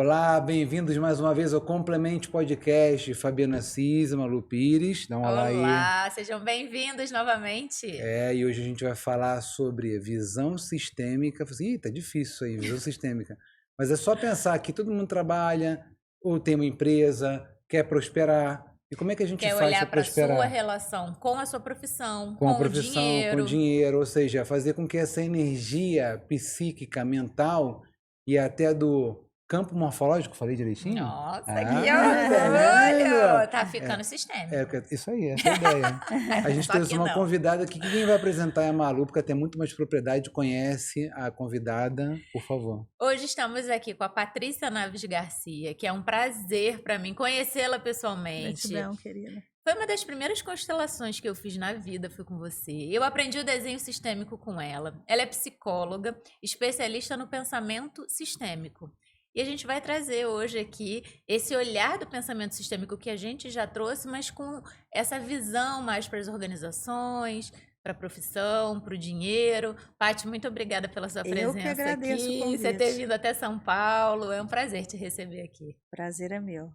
Olá, bem-vindos mais uma vez ao Complemente Podcast. Fabiana Assis, Malu Pires, dá um olá aí. Olá, sejam bem-vindos novamente. E hoje a gente vai falar sobre visão sistêmica. Ih, tá difícil isso aí, visão sistêmica. Mas é só pensar que todo mundo trabalha, ou tem uma empresa, quer prosperar. E como é que a gente Quer faz olhar para para a prosperar? sua relação com a sua profissão, Com a com o profissão, com o dinheiro. dinheiro, ou seja, fazer com que essa energia psíquica, mental e até do campo morfológico, falei direitinho? Nossa, que tá vendo? orgulho! Tá ficando sistêmico. Isso aí, essa é a ideia. A gente Só trouxe que uma não. convidada aqui, que quem vai apresentar é a Malu, porque ela tem muito mais propriedade, conhece a convidada, por favor. Hoje estamos aqui com a Patrícia Naves Garcia, que é um prazer para mim conhecê-la pessoalmente. Gratidão, querida. Foi uma das primeiras constelações que eu fiz na vida, foi com você. Eu aprendi o desenho sistêmico com ela. Ela é psicóloga, especialista no pensamento sistêmico. E a gente vai trazer hoje aqui esse olhar do pensamento sistêmico que a gente já trouxe, mas com essa visão mais para as organizações, para a profissão, para o dinheiro. Paty, muito obrigada pela sua presença Eu que agradeço aqui. o convite. Você ter vindo até São Paulo. É um prazer te receber aqui. Prazer é meu.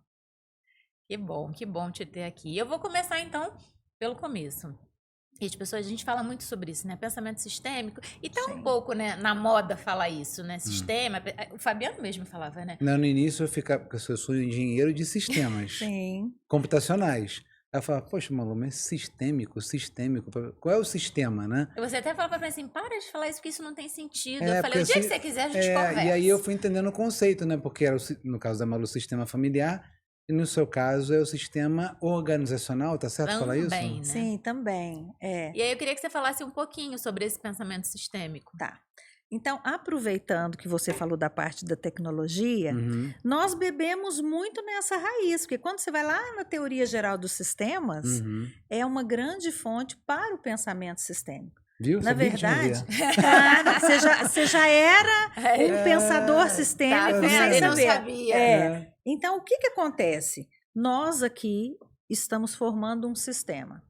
Que bom te ter aqui. Eu vou começar então pelo começo. E as pessoas, a gente fala muito sobre isso, né? Pensamento sistêmico. E tá um Sim. pouco, né, na moda falar isso, né? Sistema. O Fabiano mesmo falava, né? Não, no início eu ficava, porque eu sou engenheiro de sistemas Sim. computacionais. Ela fala, poxa, Malu, mas sistêmico, qual é o sistema, né? Você até falava pra mim assim, para de falar isso, porque isso não tem sentido. É, Eu falei, o porque dia que você quiser, a gente conversa. E aí eu fui entendendo o conceito, né? Porque era no caso da Malu, o sistema familiar, e no seu caso é o sistema organizacional, tá certo falar isso? Também, né? Sim, também. E aí eu queria que você falasse um pouquinho sobre esse pensamento sistêmico. Tá. Então, aproveitando que você falou da parte da tecnologia, Uhum. nós bebemos muito nessa raiz, porque quando você vai lá na teoria geral dos sistemas, Uhum. é uma grande fonte para o pensamento sistêmico. Viu? Na Sabia que tinha a ver. verdade, claro, você já era um pensador Tá sistêmico vendo? sem Eu não saber. sabia. Então, o que acontece? Nós aqui estamos formando um sistema.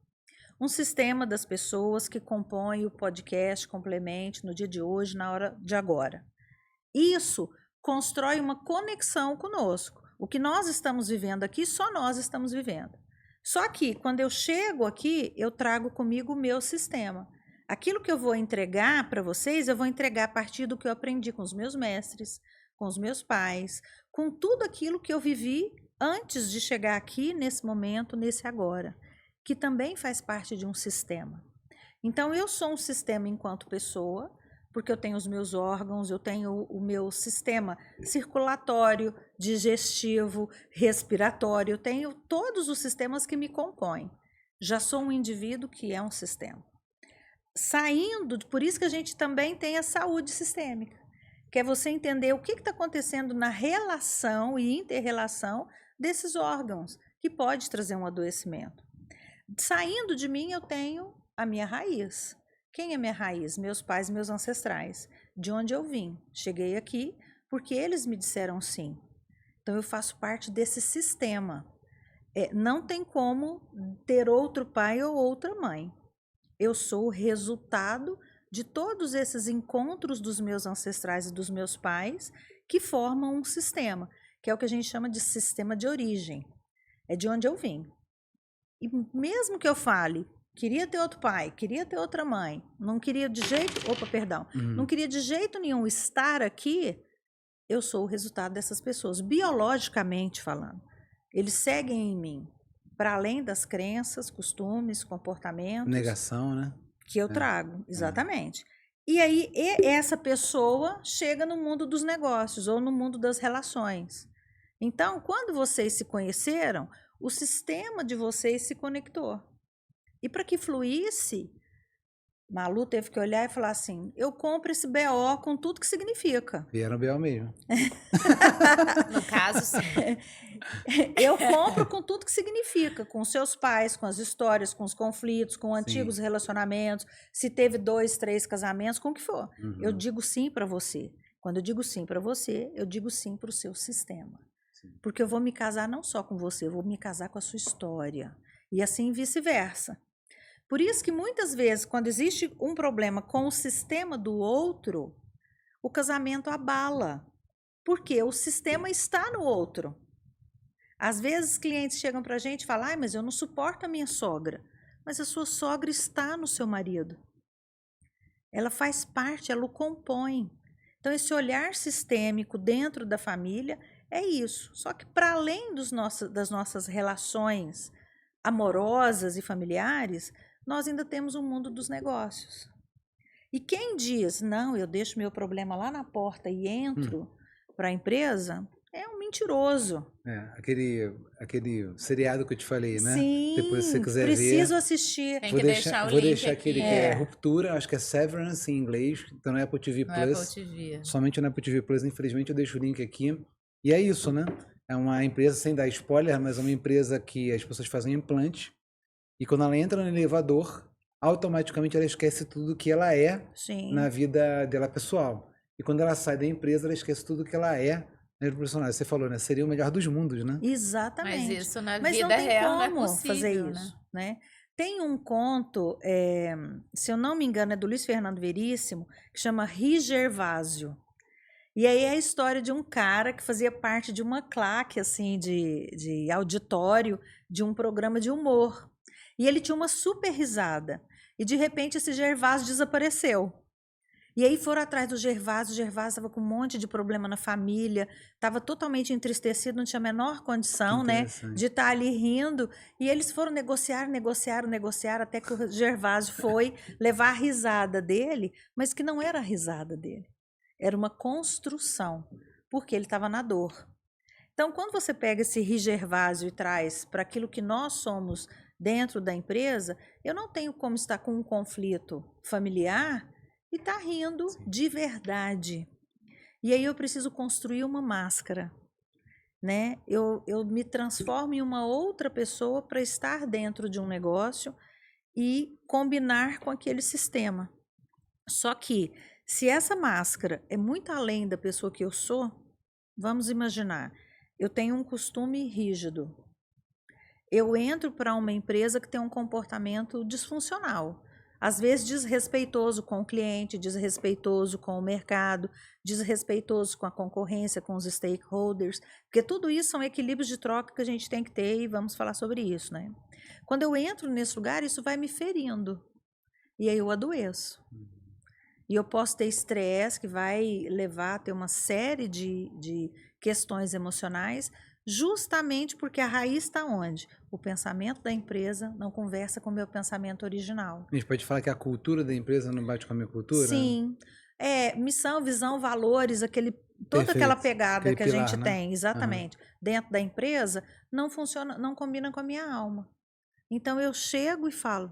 Um sistema das pessoas que compõem o podcast Complemente no dia de hoje, na hora de agora. Isso constrói uma conexão conosco. O que nós estamos vivendo aqui, só nós estamos vivendo. Só que, quando eu chego aqui, eu trago comigo o meu sistema. Aquilo que eu vou entregar para vocês, eu vou entregar a partir do que eu aprendi com os meus mestres, com os meus pais, com tudo aquilo que eu vivi antes de chegar aqui, nesse momento, nesse agora, que também faz parte de um sistema. Então, eu sou um sistema enquanto pessoa, porque eu tenho os meus órgãos, eu tenho o meu sistema circulatório, digestivo, respiratório, eu tenho todos os sistemas que me compõem. Já sou um indivíduo que é um sistema. Saindo, por isso que a gente também tem a saúde sistêmica, que é você entender o que está acontecendo na relação e inter-relação desses órgãos, que pode trazer um adoecimento. Saindo de mim, eu tenho a minha raiz. Quem é minha raiz? Meus pais, meus ancestrais. De onde eu vim? Cheguei aqui porque eles me disseram sim. Então, eu faço parte desse sistema. Não tem como ter outro pai ou outra mãe. Eu sou o resultado de todos esses encontros dos meus ancestrais e dos meus pais que formam um sistema, que é o que a gente chama de sistema de origem. É de onde eu vim. E mesmo que eu fale, queria ter outro pai, queria ter outra mãe, não queria de jeito, não queria de jeito nenhum estar aqui, eu sou o resultado dessas pessoas, biologicamente falando. Eles seguem em mim, para além das crenças, costumes, comportamentos. Negação, né? Que eu trago, exatamente. E aí, essa pessoa chega no mundo dos negócios ou no mundo das relações. Então, quando vocês se conheceram, o sistema de vocês se conectou. E para que fluísse, Malu teve que olhar e falar assim, eu compro esse BO com tudo que significa. E era o BO mesmo. No caso, sim. Eu compro com tudo que significa, com seus pais, com as histórias, com os conflitos, com antigos relacionamentos, se teve 2, 3 casamentos, com o que for. Eu digo sim para você. Quando eu digo sim para você, eu digo sim para o seu sistema. Porque eu vou me casar não só com você, eu vou me casar com a sua história. E assim vice-versa. Por isso que muitas vezes, quando existe um problema com o sistema do outro, o casamento abala. Porque o sistema está no outro. Às vezes clientes chegam para a gente e falam, mas eu não suporto a minha sogra. Mas a sua sogra está no seu marido. Ela faz parte, ela o compõe. Então, esse olhar sistêmico dentro da família é isso. Só que para além das nossas relações amorosas e familiares, nós ainda temos o mundo dos negócios. E quem diz, não, eu deixo meu problema lá na porta e entro para a empresa, é um mentiroso. Aquele seriado que eu te falei, né? Sim, depois se você quiser preciso ver, assistir. Tem vou que deixar, deixar o vou link deixar aqui. aquele que é Ruptura, acho que é Severance em inglês, então no Apple TV No Plus. Apple TV. Somente no Apple TV Plus, infelizmente eu deixo o link aqui. E é isso, né? É uma empresa, sem dar spoiler, mas é uma empresa que as pessoas fazem implante. E quando ela entra no elevador, automaticamente ela esquece tudo que ela é Sim. na vida dela pessoal. E quando ela sai da empresa, ela esquece tudo que ela é na vida profissional. Você falou, né? Seria o melhor dos mundos, né? Exatamente. Mas isso na Mas vida não tem real como não é possível, fazer isso, né? Tem um conto, se eu não me engano, é do Luiz Fernando Veríssimo, que chama Rigervásio. E aí é a história de um cara que fazia parte de uma claque, assim, de auditório de um programa de humor. E ele tinha uma super risada. E de repente esse Gervásio desapareceu. E aí foram atrás do Gervásio, o Gervásio estava com um monte de problema na família, estava totalmente entristecido, não tinha a menor condição, né, de estar ali rindo. E eles foram negociar, até que o Gervásio foi levar a risada dele, mas que não era a risada dele. Era uma construção, porque ele estava na dor. Então, quando você pega esse Rigervásio e traz para aquilo que nós somos dentro da empresa, eu não tenho como estar com um conflito familiar e estar rindo de verdade. E aí eu preciso construir uma máscara, né? Eu me transformo em uma outra pessoa para estar dentro de um negócio e combinar com aquele sistema. Só que, se essa máscara é muito além da pessoa que eu sou, vamos imaginar, eu tenho um costume rígido. Eu entro para uma empresa que tem um comportamento disfuncional. Às vezes desrespeitoso com o cliente, desrespeitoso com o mercado, desrespeitoso com a concorrência, com os stakeholders, porque tudo isso são equilíbrios de troca que a gente tem que ter e vamos falar sobre isso, né? Quando eu entro nesse lugar, isso vai me ferindo e aí eu adoeço. E eu posso ter estresse que vai levar a ter uma série de questões emocionais, justamente porque a raiz está onde? O pensamento da empresa não conversa com o meu pensamento original. A gente pode falar que a cultura da empresa não bate com a minha cultura? Sim. Missão, visão, valores, toda aquela pegada aquele que pilar, a gente tem, exatamente, Uhum. dentro da empresa, não funciona, não combina com a minha alma. Então eu chego e falo,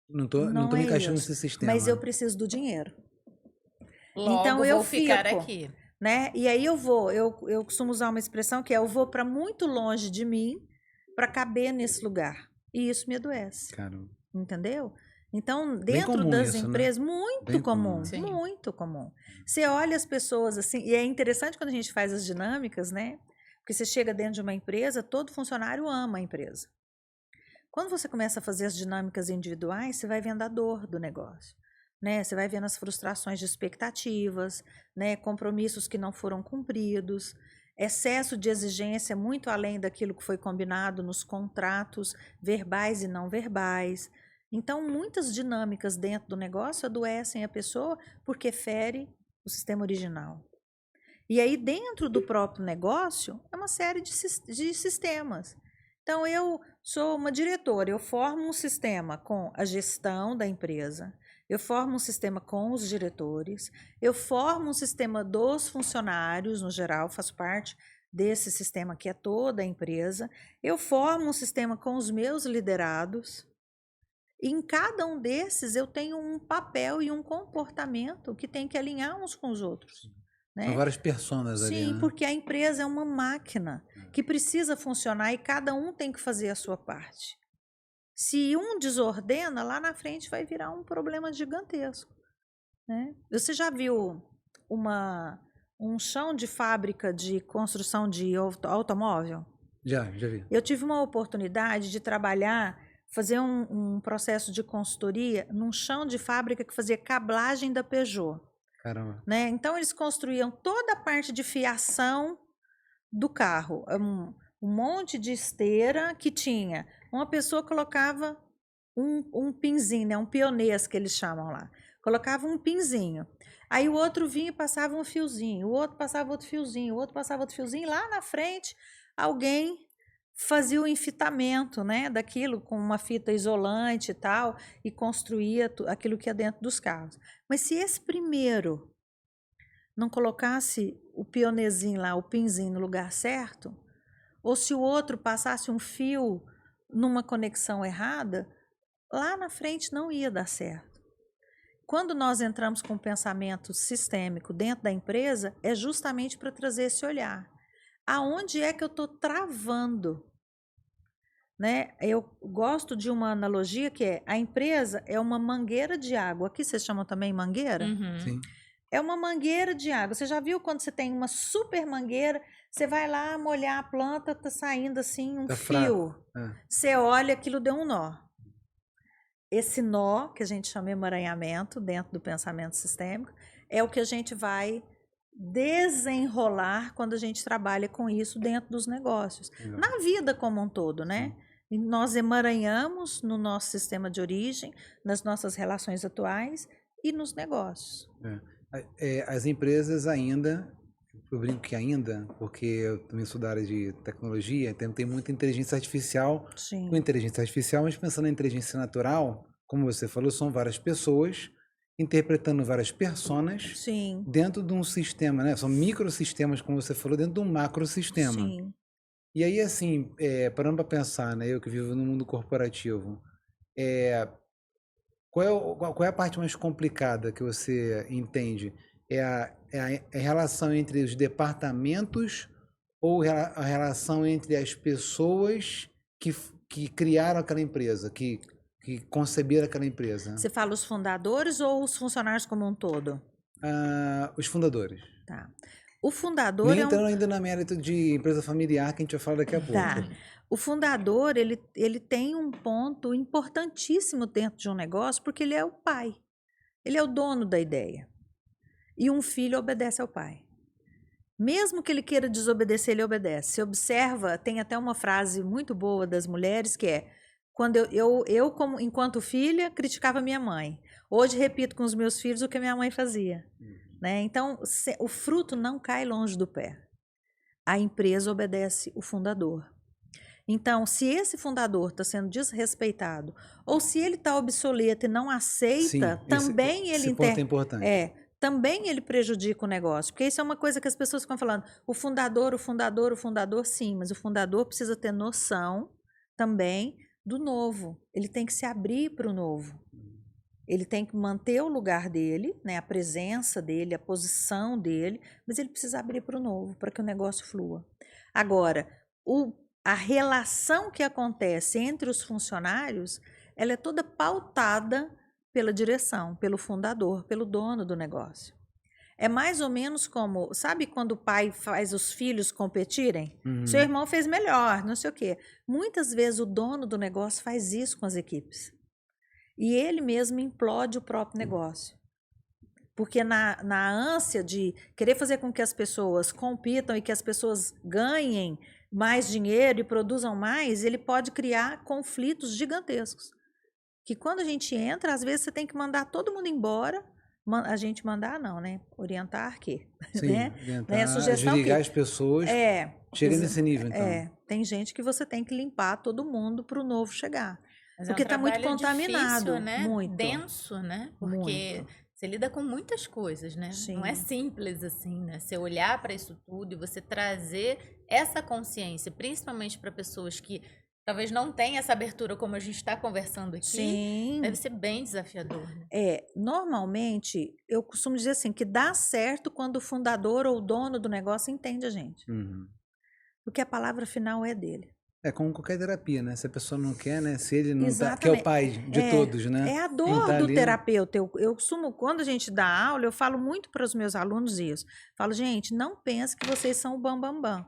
não tô me encaixando nesse sistema. mas eu preciso do dinheiro. Logo, então eu vou ficar fico aqui. Né? E aí eu costumo usar uma expressão que é eu vou para muito longe de mim para caber nesse lugar. E isso me adoece. Caramba. Entendeu? Então, dentro das empresas, né? Muito comum. Você olha as pessoas assim, e é interessante quando a gente faz as dinâmicas, né? Porque você chega dentro de uma empresa, todo funcionário ama a empresa. Quando você começa a fazer as dinâmicas individuais, você vai vendo a dor do negócio. Né? Você vai vendo as frustrações de expectativas, né? Compromissos que não foram cumpridos, excesso de exigência muito além daquilo que foi combinado nos contratos verbais e não verbais. Então, muitas dinâmicas dentro do negócio adoecem a pessoa porque fere o sistema original. E aí, dentro do próprio negócio, é uma série de sistemas. Então, eu sou uma diretora, eu formo um sistema com a gestão da empresa, eu formo um sistema com os diretores, eu formo um sistema dos funcionários, no geral, faço parte desse sistema que é toda a empresa, eu formo um sistema com os meus liderados, e em cada um desses eu tenho um papel e um comportamento que tem que alinhar uns com os outros. Né? São várias personas ali, Sim, né? porque a empresa é uma máquina que precisa funcionar e cada um tem que fazer a sua parte. Se um desordena, lá na frente vai virar um problema gigantesco. Né? Você já viu um chão de fábrica de construção de automóvel? Já vi. Eu tive uma oportunidade de trabalhar, fazer um processo de consultoria num chão de fábrica que fazia cablagem da Peugeot. Caramba. né? Então, eles construíam toda a parte de fiação do carro. Um monte de esteira que tinha. Uma pessoa colocava um pinzinho, né? Um pionês que eles chamam lá. Colocava um pinzinho. Aí o outro vinha e passava um fiozinho, o outro passava outro fiozinho, o outro passava outro fiozinho. Lá na frente, alguém fazia o enfitamento, né, daquilo com uma fita isolante e tal, e construía aquilo que é dentro dos carros. Mas se esse primeiro não colocasse o pionezinho lá, o pinzinho no lugar certo, ou se o outro passasse um fio numa conexão errada, lá na frente não ia dar certo. Quando nós entramos com um pensamento sistêmico dentro da empresa, é justamente para trazer esse olhar. Aonde é que eu estou travando? Né? Eu gosto de uma analogia que é, a empresa é uma mangueira de água. Aqui vocês chamam também mangueira? Uhum. Sim. É uma mangueira de água. Você já viu quando você tem uma super mangueira, você vai lá molhar a planta, tá saindo assim um Tá fio. fraco. É. Você olha, aquilo deu um nó. Esse nó, que a gente chama de emaranhamento dentro do pensamento sistêmico, é o que a gente vai desenrolar quando a gente trabalha com isso dentro dos negócios. Legal. Na vida como um todo, né? E nós emaranhamos no nosso sistema de origem, nas nossas relações atuais e nos negócios. As empresas ainda, eu brinco que ainda, porque eu também sou da área de tecnologia, tem muita inteligência artificial. Sim. Com inteligência artificial, mas pensando na inteligência natural, como você falou, são várias pessoas interpretando várias personas Sim. dentro de um sistema, né? São microsistemas, como você falou, dentro de um macrosistema. Sim. E aí, assim, parando para pensar, né? Eu que vivo no mundo corporativo, qual é a parte mais complicada que você entende? É a relação entre os departamentos ou a relação entre as pessoas que criaram aquela empresa, que conceberam aquela empresa? Você fala os fundadores ou os funcionários como um todo? Os fundadores. Tá. O fundador Nem é um... entrando ainda na mérito de empresa familiar, que a gente vai falar daqui a pouco. Tá. O fundador, ele tem um ponto importantíssimo dentro de um negócio, porque ele é o pai. Ele é o dono da ideia. E um filho obedece ao pai. Mesmo que ele queira desobedecer, ele obedece. Você observa, tem até uma frase muito boa das mulheres, que é, quando eu como, enquanto filha, criticava minha mãe. Hoje repito com os meus filhos o que a minha mãe fazia. Né? Então, o fruto não cai longe do pé. A empresa obedece o fundador. Então, se esse fundador está sendo desrespeitado, ou se ele está obsoleto e não aceita, Sim, também esse ponto é importante. Também ele prejudica o negócio. Porque isso é uma coisa que as pessoas ficam falando. O fundador, sim, mas o fundador precisa ter noção também do novo. Ele tem que se abrir para o novo. Ele tem que manter o lugar dele, né, a presença dele, a posição dele, mas ele precisa abrir para o novo, para que o negócio flua. Agora, a relação que acontece entre os funcionários, ela é toda pautada pela direção, pelo fundador, pelo dono do negócio. É mais ou menos como, sabe quando o pai faz os filhos competirem? Seu irmão fez melhor, não sei o quê. Muitas vezes o dono do negócio faz isso com as equipes. E ele mesmo implode o próprio negócio. Porque na ânsia de querer fazer com que as pessoas compitam e que as pessoas ganhem mais dinheiro e produzam mais, ele pode criar conflitos gigantescos. Que quando a gente entra, às vezes você tem que mandar todo mundo embora. A gente mandar não, né? Orientar que. Sim, né? orientar, Sugestão desligar que... as pessoas. Chega nesse nível, então. Tem gente que você tem que limpar todo mundo para o novo chegar. Mas porque está muito trabalho contaminado. difícil, né? Muito. Denso, né? Porque Muito. você lida com muitas coisas, né? Sim. Não é simples assim, né? Você olhar para isso tudo e você trazer essa consciência, principalmente para pessoas que talvez não tenham essa abertura como a gente está conversando aqui, Sim. deve ser bem desafiador. Né? Normalmente, eu costumo dizer assim, que dá certo quando o fundador ou o dono do negócio entende a gente. Porque a palavra final é dele. É como qualquer terapia, né? Se a pessoa não quer, né? Se ele não Exatamente. tá, que é o pai de todos, né? É a dor tá do ali, terapeuta. Eu costumo, quando a gente dá aula, eu falo muito para os meus alunos isso. Falo, gente, não pense que vocês são o bam, bam, bam.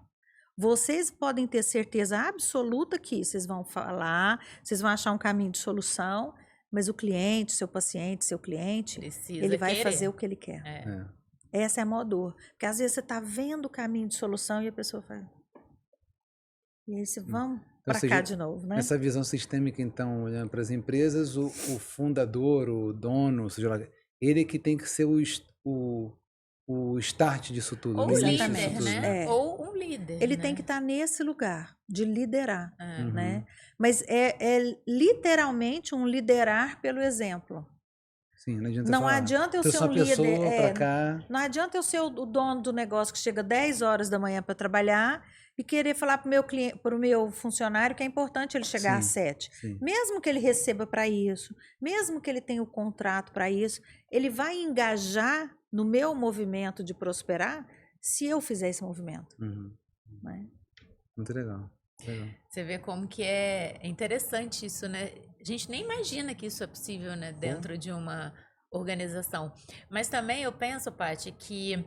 Vocês podem ter certeza absoluta que vocês vão falar, vocês vão achar um caminho de solução, Mas o cliente, seu paciente, seu cliente, Precisa ele vai querer. fazer o que ele quer. É. Essa é a maior dor. Porque às vezes você está vendo o caminho de solução e a pessoa fala. E aí você vamos Então, para seja, cá de novo, né? Nessa visão sistêmica, então, olhando para as empresas, o fundador, o dono, seja lá, ele que tem que ser o start disso tudo, Ou o o início líder, disso tudo, né? É. Ou um líder. Ele né? tem que estar nesse lugar de liderar, É. né? Mas é literalmente um liderar pelo exemplo. Sim, não adianta Não falar. adianta eu Trouxe ser um uma pessoa líder. para cá. Não adianta eu ser o dono do negócio que chega 10 horas da manhã para trabalhar e querer falar para o meu funcionário que é importante ele chegar às Sim, 7. sim. Mesmo que ele receba para isso, mesmo que ele tenha o contrato para isso, ele vai engajar no meu movimento de prosperar se eu fizer esse movimento. Uhum. Né? Muito legal. Legal. Você vê como que é interessante isso, né? A gente nem imagina que isso é possível, né? Dentro de uma organização. Mas também eu penso, Paty, que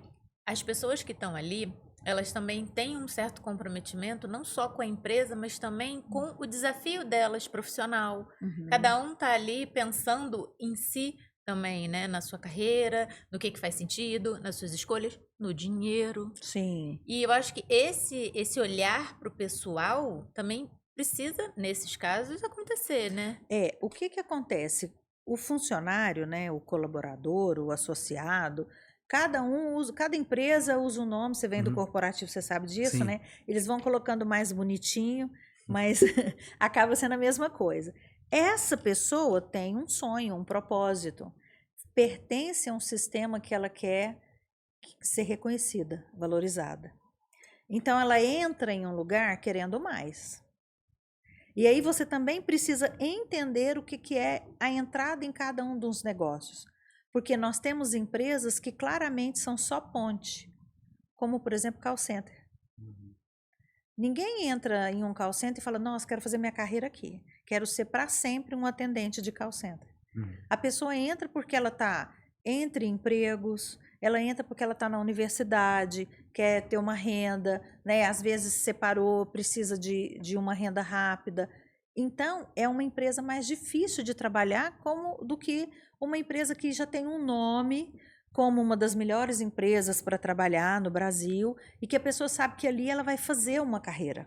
as pessoas que estão ali, elas também têm um certo comprometimento, não só com a empresa, mas também com o desafio delas profissional. Uhum. Cada um tá ali pensando em si também, né? Na sua carreira, no que faz sentido, nas suas escolhas, no dinheiro. Sim. E eu acho que esse olhar para o pessoal também precisa, nesses casos, acontecer, né? O que acontece? O funcionário, né, o colaborador, o associado, cada empresa usa um nome, você vem do Uhum. corporativo, você sabe disso, Sim. né? Eles vão colocando mais bonitinho, mas acaba sendo a mesma coisa. Essa pessoa tem um sonho, um propósito, pertence a um sistema que ela quer ser reconhecida, valorizada. Então ela entra em um lugar querendo mais. E aí você também precisa entender o que é a entrada em cada um dos negócios. Porque nós temos empresas que claramente são só ponte, como por exemplo call center. Ninguém entra em um call center e fala, nossa, quero fazer minha carreira aqui. Quero ser para sempre um atendente de call center. A pessoa entra porque ela está entre empregos, ela entra porque ela está na universidade, quer ter uma renda, né? Às vezes separou, precisa de uma renda rápida. Então, é uma empresa mais difícil de trabalhar do que uma empresa que já tem um nome como uma das melhores empresas para trabalhar no Brasil e que a pessoa sabe que ali ela vai fazer uma carreira.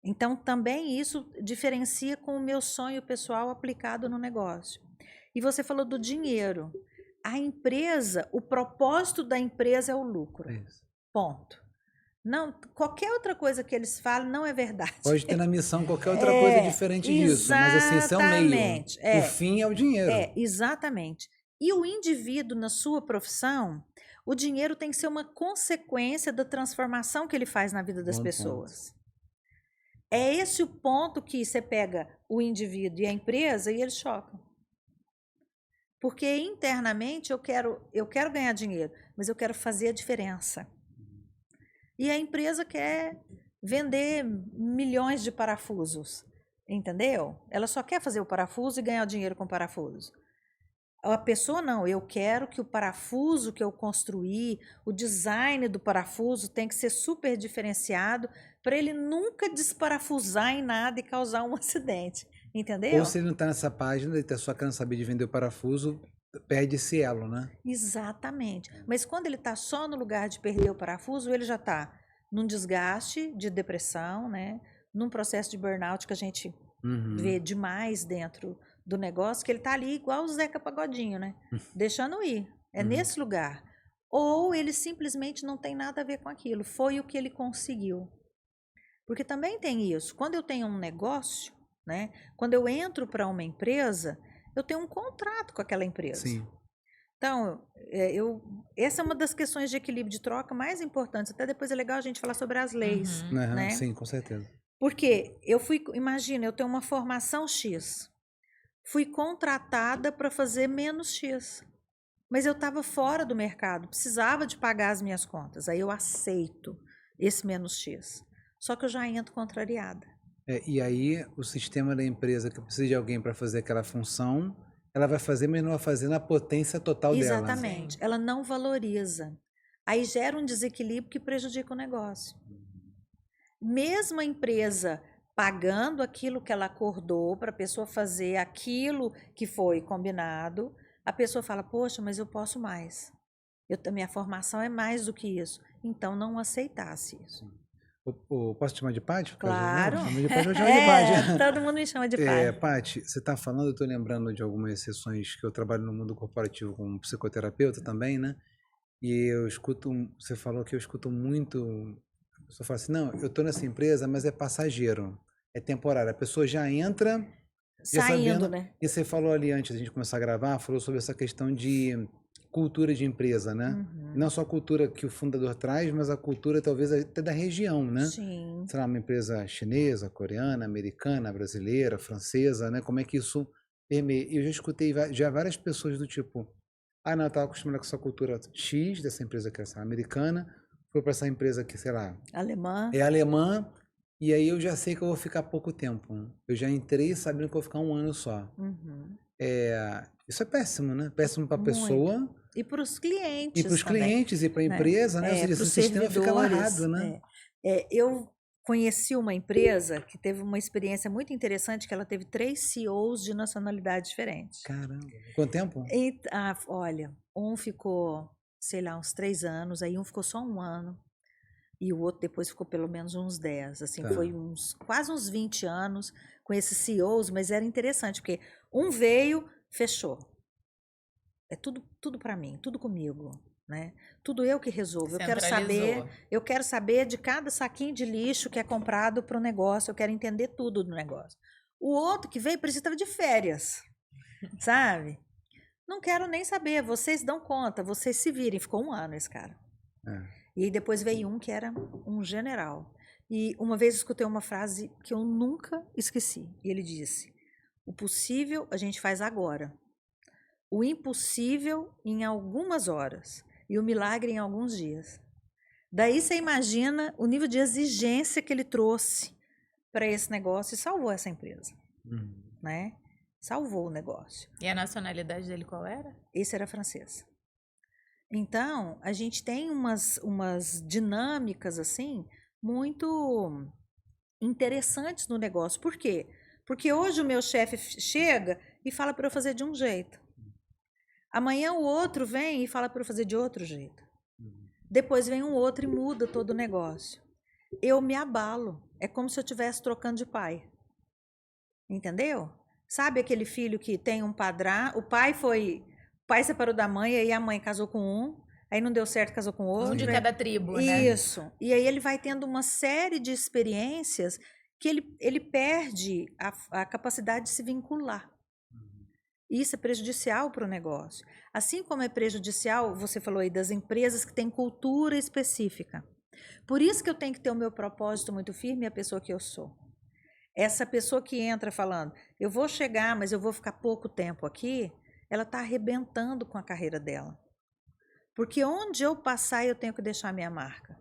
Então, também isso diferencia com o meu sonho pessoal aplicado no negócio. E você falou do dinheiro. A empresa, o propósito da empresa é o lucro. É isso. Ponto. Não, qualquer outra coisa que eles falam não é verdade. Pode ter na missão qualquer outra coisa diferente disso, mas assim, esse é o meio. Exatamente. O fim é o dinheiro. Exatamente. E o indivíduo na sua profissão, o dinheiro tem que ser uma consequência da transformação que ele faz na vida das Bom pessoas. ponto. É esse o ponto que você pega o indivíduo e a empresa e eles chocam. Porque internamente eu quero ganhar dinheiro, mas eu quero fazer a diferença. E a empresa quer vender milhões de parafusos, entendeu? Ela só quer fazer o parafuso e ganhar dinheiro com parafuso. A pessoa não, eu quero que o parafuso que eu construí, o design do parafuso tem que ser super diferenciado para ele nunca desparafusar em nada e causar um acidente, entendeu? Ou se ele não está nessa página, ele está só querendo saber de vender o parafuso, perde esse elo, né? Exatamente. Mas quando ele está só no lugar de perder o parafuso, ele já está num desgaste de depressão, né? Num processo de burnout que a gente vê demais dentro do negócio, que ele está ali igual o Zeca Pagodinho, né? Deixando ir. É nesse lugar. Ou ele simplesmente não tem nada a ver com aquilo. Foi o que ele conseguiu. Porque também tem isso. Quando eu tenho um negócio, né? Quando eu entro para uma empresa, eu tenho um contrato com aquela empresa. Sim. Então, essa é uma das questões de equilíbrio de troca mais importantes. Até depois é legal a gente falar sobre as leis, né? Sim, com certeza. Porque imagina, eu tenho uma formação X. Fui contratada para fazer menos X. Mas eu estava fora do mercado, precisava de pagar as minhas contas. Aí eu aceito esse menos X. Só que eu já entro contrariada. E aí o sistema da empresa que precisa de alguém para fazer aquela função, ela vai fazer, mas não vai fazer na potência total dela. Exatamente. Ela não valoriza. Aí gera um desequilíbrio que prejudica o negócio. Mesmo a empresa pagando aquilo que ela acordou para a pessoa fazer aquilo que foi combinado, a pessoa fala, poxa, mas eu posso mais. Minha formação é mais do que isso. Então, não aceitasse isso. Posso te chamar de Paty? Claro. Chama de Paty, eu chamo de Paty. Todo mundo me chama de Paty. Paty, você está falando, eu estou lembrando de algumas sessões que eu trabalho no mundo corporativo como psicoterapeuta também, né? E eu escuto, você falou que eu escuto muito, a pessoa fala assim, não, eu estou nessa empresa, mas é passageiro, é temporário. A pessoa já entra, já Saindo, sabendo, né? e você falou ali antes da gente começar a gravar, falou sobre essa questão de cultura de empresa, né? Uhum. Não só a cultura que o fundador traz, mas a cultura talvez até da região, né? Sim. Sei lá, uma empresa chinesa, coreana, americana, brasileira, francesa, né? Como é que isso permeia? Eu já escutei já várias pessoas do tipo, ah, não, eu estava acostumado com essa cultura X dessa empresa que é essa americana, foi para essa empresa que, sei lá, Alemã. é alemã, e aí eu já sei que eu vou ficar pouco tempo. Eu já entrei sabendo que eu vou ficar um ano só. Uhum. Isso é péssimo, né? Péssimo para a Muito. pessoa. E para os clientes E para os também, clientes e para a né? empresa, né? Ou seja, Para esse os sistema fica servidores. amarrado, né? Eu conheci uma empresa que teve uma experiência muito interessante, que ela teve 3 CEOs de nacionalidades diferentes. Caramba. Quanto tempo? Olha, um ficou, sei lá, uns 3 anos, aí um ficou só 1 ano, e o outro depois ficou pelo menos uns 10. Assim, Tá. foi quase uns 20 anos com esses CEOs, mas era interessante, porque um veio, fechou. É tudo para mim, tudo comigo, né? Tudo eu que resolvo. Eu quero saber de cada saquinho de lixo que é comprado para o negócio, eu quero entender tudo do negócio. O outro que veio precisava de férias, sabe? Não quero nem saber, vocês dão conta, vocês se virem. Ficou 1 ano esse cara. E aí depois veio um que era um general. E uma vez eu escutei uma frase que eu nunca esqueci. E ele disse, o possível a gente faz agora. O impossível em algumas horas e o milagre em alguns dias. Daí você imagina o nível de exigência que ele trouxe para esse negócio e salvou essa empresa, né? Salvou o negócio. E a nacionalidade dele qual era? Esse era francês. Então, a gente tem umas dinâmicas assim muito interessantes no negócio. Por quê? Porque hoje o meu chefe chega e fala para eu fazer de um jeito. Amanhã o outro vem e fala para eu fazer de outro jeito. Depois vem um outro e muda todo o negócio. Eu me abalo. É como se eu estivesse trocando de pai. Entendeu? Sabe aquele filho que tem um padrasto? O pai separou da mãe, aí a mãe casou com um, aí não deu certo, casou com outro. Um de cada tribo, né? Isso. E aí ele vai tendo uma série de experiências que ele perde a capacidade de se vincular. Isso é prejudicial para o negócio. Assim como é prejudicial, você falou aí das empresas que têm cultura específica. Por isso que eu tenho que ter o meu propósito muito firme e a pessoa que eu sou. Essa pessoa que entra falando, eu vou chegar, mas eu vou ficar pouco tempo aqui, ela está arrebentando com a carreira dela. Porque onde eu passar, eu tenho que deixar a minha marca.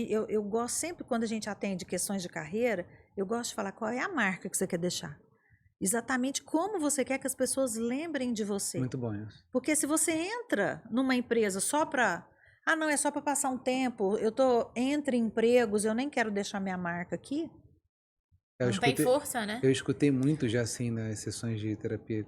Eu gosto sempre, quando a gente atende questões de carreira, eu gosto de falar qual é a marca que você quer deixar. Exatamente como você quer que as pessoas lembrem de você. Muito bom isso. Porque se você entra numa empresa só para... Ah, não, é só para passar um tempo, eu tô entre empregos, eu nem quero deixar minha marca aqui. Não tem força, né? Eu escutei muito já assim nas sessões de terapia,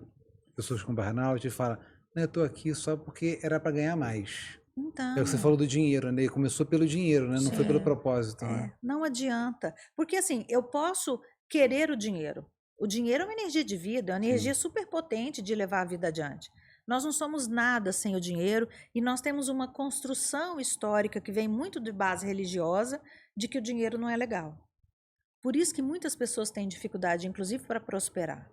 pessoas com burnout e falam, eu tô aqui só porque era para ganhar mais. Então, É o que você falou do dinheiro, né? Começou pelo dinheiro, né? Não foi pelo propósito, né? Não adianta. Porque assim, eu posso querer o dinheiro. O dinheiro é uma energia de vida, é uma energia super potente de levar a vida adiante. Nós não somos nada sem o dinheiro e nós temos uma construção histórica que vem muito de base religiosa de que o dinheiro não é legal. Por isso que muitas pessoas têm dificuldade, inclusive, para prosperar.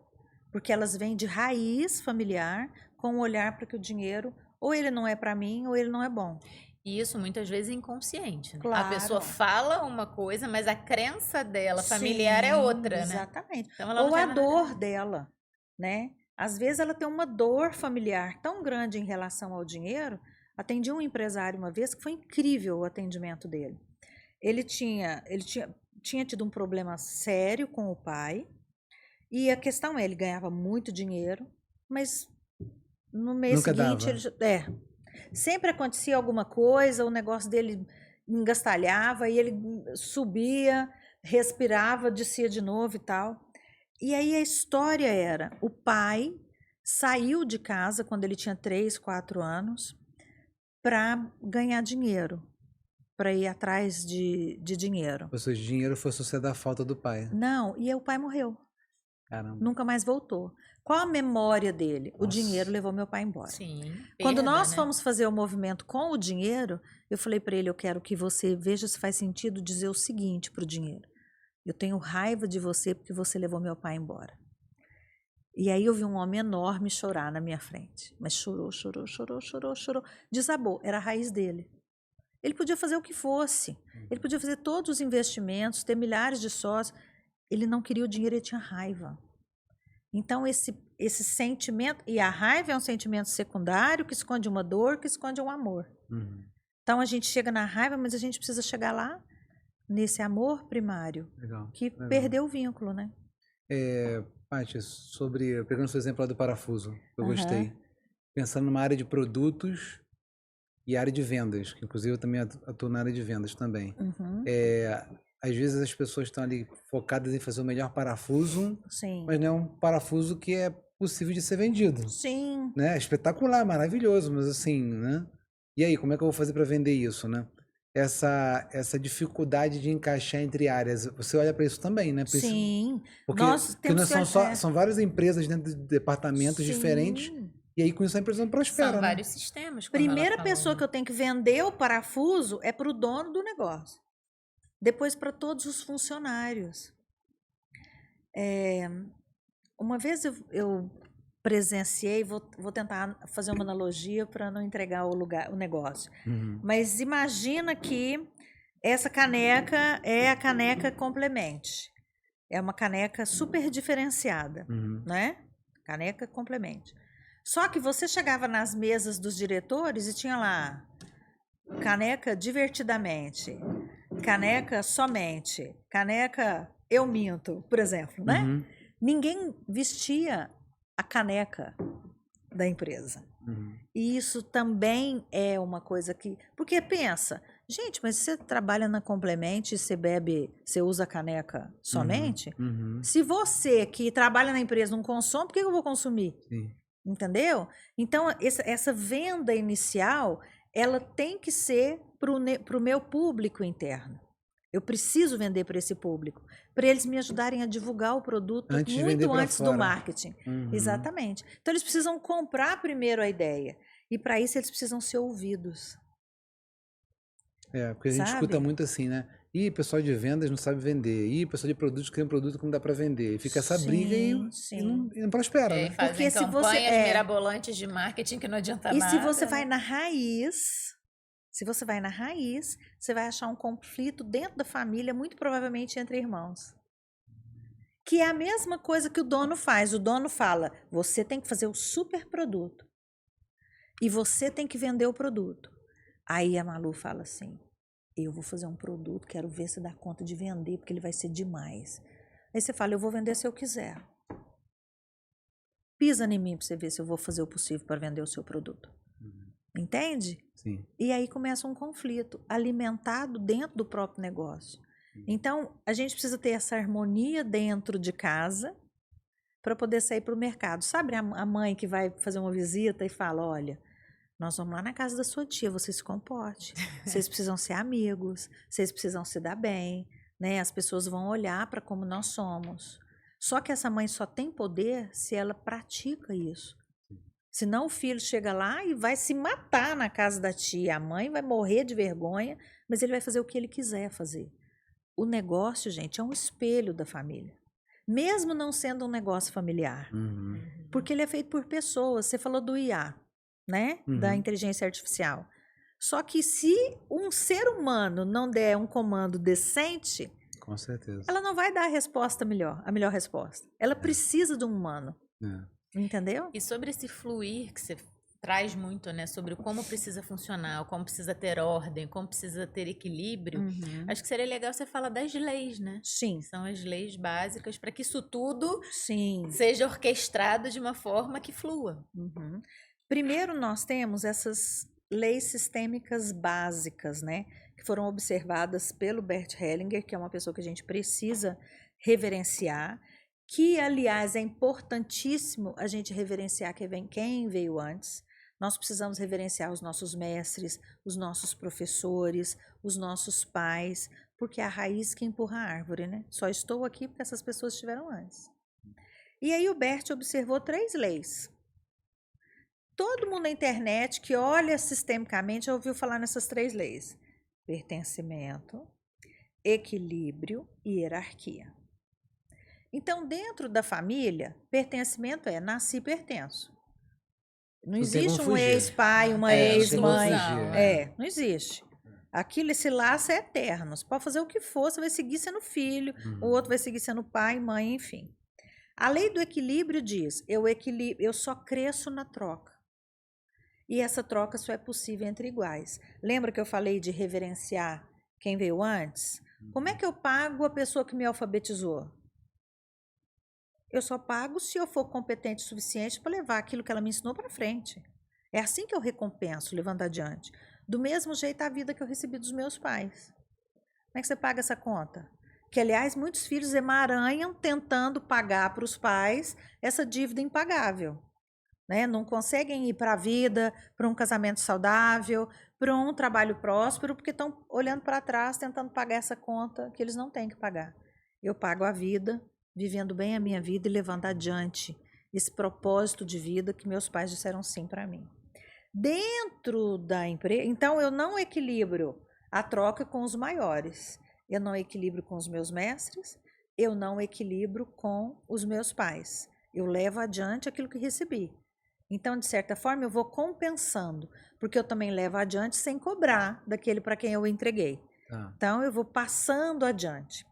Porque elas vêm de raiz familiar com um olhar para que o dinheiro ou ele não é para mim ou ele não é bom. E isso muitas vezes é inconsciente. Né? Claro. A pessoa fala uma coisa, mas a crença dela familiar é outra, exatamente. né? Então ela ou a dor dela, né? Às vezes ela tem uma dor familiar tão grande em relação ao dinheiro. Atendi um empresário uma vez que foi incrível o atendimento dele. Ele tinha tido um problema sério com o pai. E a questão é, ele ganhava muito dinheiro, mas no mês seguinte sempre acontecia alguma coisa, o negócio dele engastalhava e ele subia, respirava, descia de novo e tal. E aí a história era, o pai saiu de casa quando ele tinha 3, 4 anos para ganhar dinheiro, para ir atrás de dinheiro. Ou seja, dinheiro foi associado à falta do pai. Não, e aí o pai morreu, Caramba. nunca mais voltou. Qual a memória dele? O Nossa. dinheiro levou meu pai embora. Sim. Quando perda, nós né? fomos fazer o movimento com o dinheiro, eu falei para ele, eu quero que você veja se faz sentido dizer o seguinte para o dinheiro. Eu tenho raiva de você porque você levou meu pai embora. E aí eu vi um homem enorme chorar na minha frente. Mas chorou, chorou, chorou, chorou, chorou. Desabou, era a raiz dele. Ele podia fazer o que fosse. Ele podia fazer todos os investimentos, ter milhares de sócios. Ele não queria o dinheiro, ele tinha raiva. Então esse sentimento, e a raiva é um sentimento secundário que esconde uma dor, que esconde um amor. Uhum. Então a gente chega na raiva, mas a gente precisa chegar lá nesse amor primário, Legal. que legal. perdeu o vínculo, né? Paty, pegando seu exemplo lá do parafuso, eu Aham. gostei. Pensando numa área de produtos e área de vendas, que inclusive eu também atuo na área de vendas também. Uhum. Às vezes as pessoas estão ali focadas em fazer o melhor parafuso, Sim. mas não é um parafuso que é possível de ser vendido. Sim. Né? É espetacular, maravilhoso, mas assim, né? E aí, como é que eu vou fazer para vender isso, né? Essa dificuldade de encaixar entre áreas, você olha para isso também, né? Por isso- Sim. porque Nós temos não que são olhar- só, são várias empresas dentro de departamentos Sim. diferentes, e aí com isso a empresa não prospera, São né? vários sistemas. como ela Primeira falou, pessoa né? que eu tenho que vender o parafuso é para o dono do negócio. Depois para todos os funcionários. Uma vez eu presenciei, vou tentar fazer uma analogia para não entregar o negócio. Uhum. Mas imagina que essa caneca é a caneca complemente. É uma caneca super diferenciada, Uhum. né? Caneca complemente. Só que você chegava nas mesas dos diretores e tinha lá caneca divertidamente, caneca somente, caneca eu minto, por exemplo, né? Uhum. Ninguém vestia a caneca da empresa. Uhum. E isso também é uma coisa que... Porque pensa, gente, mas você trabalha na Complemente, você bebe, você usa caneca somente? Uhum. Se você que trabalha na empresa não consome, por que eu vou consumir? Sim. Entendeu? Então, essa venda inicial, ela tem que ser para o meu público interno. Eu preciso vender para esse público, para eles me ajudarem a divulgar o produto Antes de vender muito pra antes do fora. marketing. Uhum. Exatamente. Então, eles precisam comprar primeiro a ideia. E para isso, eles precisam ser ouvidos. Porque a gente escuta Sabe? muito assim, né? Ih, pessoal de vendas não sabe vender. Ih, pessoal de produtos cria um produto que não dá para vender. E fica essa briga Sim, e não prospera, E né? fazem Porque se você- campanhas mirabolantes de marketing que não adianta E nada. se você né? vai na raiz, você vai achar um conflito dentro da família, muito provavelmente entre irmãos. Que é a mesma coisa que o dono faz. O dono fala, você tem que fazer o super produto. E você tem que vender o produto. Aí a Malu fala assim, eu vou fazer um produto, quero ver se dá conta de vender, porque ele vai ser demais. Aí você fala, eu vou vender se eu quiser. Pisa em mim para você ver se eu vou fazer o possível para vender o seu produto. Entende? Sim. E aí começa um conflito alimentado dentro do próprio negócio. Então, a gente precisa ter essa harmonia dentro de casa para poder sair para o mercado. Sabe a mãe que vai fazer uma visita e fala, olha, nós vamos lá na casa da sua tia, você se comporte. Vocês precisam ser amigos, vocês precisam se dar bem, né? As pessoas vão olhar para como nós somos. Só que essa mãe só tem poder se ela pratica isso. Senão o filho chega lá e vai se matar na casa da tia. A mãe vai morrer de vergonha, mas ele vai fazer o que ele quiser fazer. O negócio, gente, é um espelho da família. Mesmo não sendo um negócio familiar. Uhum. Porque ele é feito por pessoas. Você falou do IA, né? Da Uhum. inteligência artificial. Só que se um ser humano não der um comando decente, Com certeza. ela não vai dar a resposta melhor, a melhor resposta. Ela precisa de um humano. Entendeu? E sobre esse fluir que você traz muito, né? Sobre como precisa funcionar, como precisa ter ordem, como precisa ter equilíbrio. Acho que seria legal você falar das leis, né? Sim, São as leis básicas para que isso tudo sim. seja orquestrado de uma forma que flua. Primeiro, nós temos essas leis sistêmicas básicas, né? Que foram observadas pelo Bert Hellinger, que é uma pessoa que a gente precisa reverenciar, que, aliás, é importantíssimo a gente reverenciar quem veio antes. Nós precisamos reverenciar os nossos mestres, os nossos professores, os nossos pais, porque é a raiz que empurra a árvore, né? Só estou aqui porque essas pessoas estiveram antes. E aí o Bert observou 3 leis. Todo mundo na internet que olha sistemicamente já ouviu falar nessas 3 leis: pertencimento, equilíbrio e hierarquia. Então, dentro da família, pertencimento é nasci, pertenço. Não existe um ex-pai, uma ex-mãe. Não existe. Aquilo, esse laço é eterno. Você pode fazer o que for, você vai seguir sendo filho, o outro vai seguir sendo pai, mãe, enfim. A lei do equilíbrio diz: eu só cresço na troca. E essa troca só é possível entre iguais. Lembra que eu falei de reverenciar quem veio antes? Como é que eu pago a pessoa que me alfabetizou? Eu só pago se eu for competente o suficiente para levar aquilo que ela me ensinou para frente. É assim que eu recompenso, levando adiante. Do mesmo jeito a vida que eu recebi dos meus pais. Como é que você paga essa conta? Que, aliás, muitos filhos emaranham tentando pagar para os pais essa dívida impagável. Né? Não conseguem ir para a vida, para um casamento saudável, para um trabalho próspero, porque estão olhando para trás, tentando pagar essa conta que eles não têm que pagar. Eu pago a vida, vivendo bem a minha vida e levando adiante esse propósito de vida que meus pais disseram sim para mim. Dentro da empresa, então eu não equilibro a troca com os maiores, eu não equilibro com os meus mestres, eu não equilibro com os meus pais. Eu levo adiante aquilo que recebi. Então, de certa forma, eu vou compensando, porque eu também levo adiante sem cobrar daquele para quem eu entreguei. Então, eu vou passando adiante.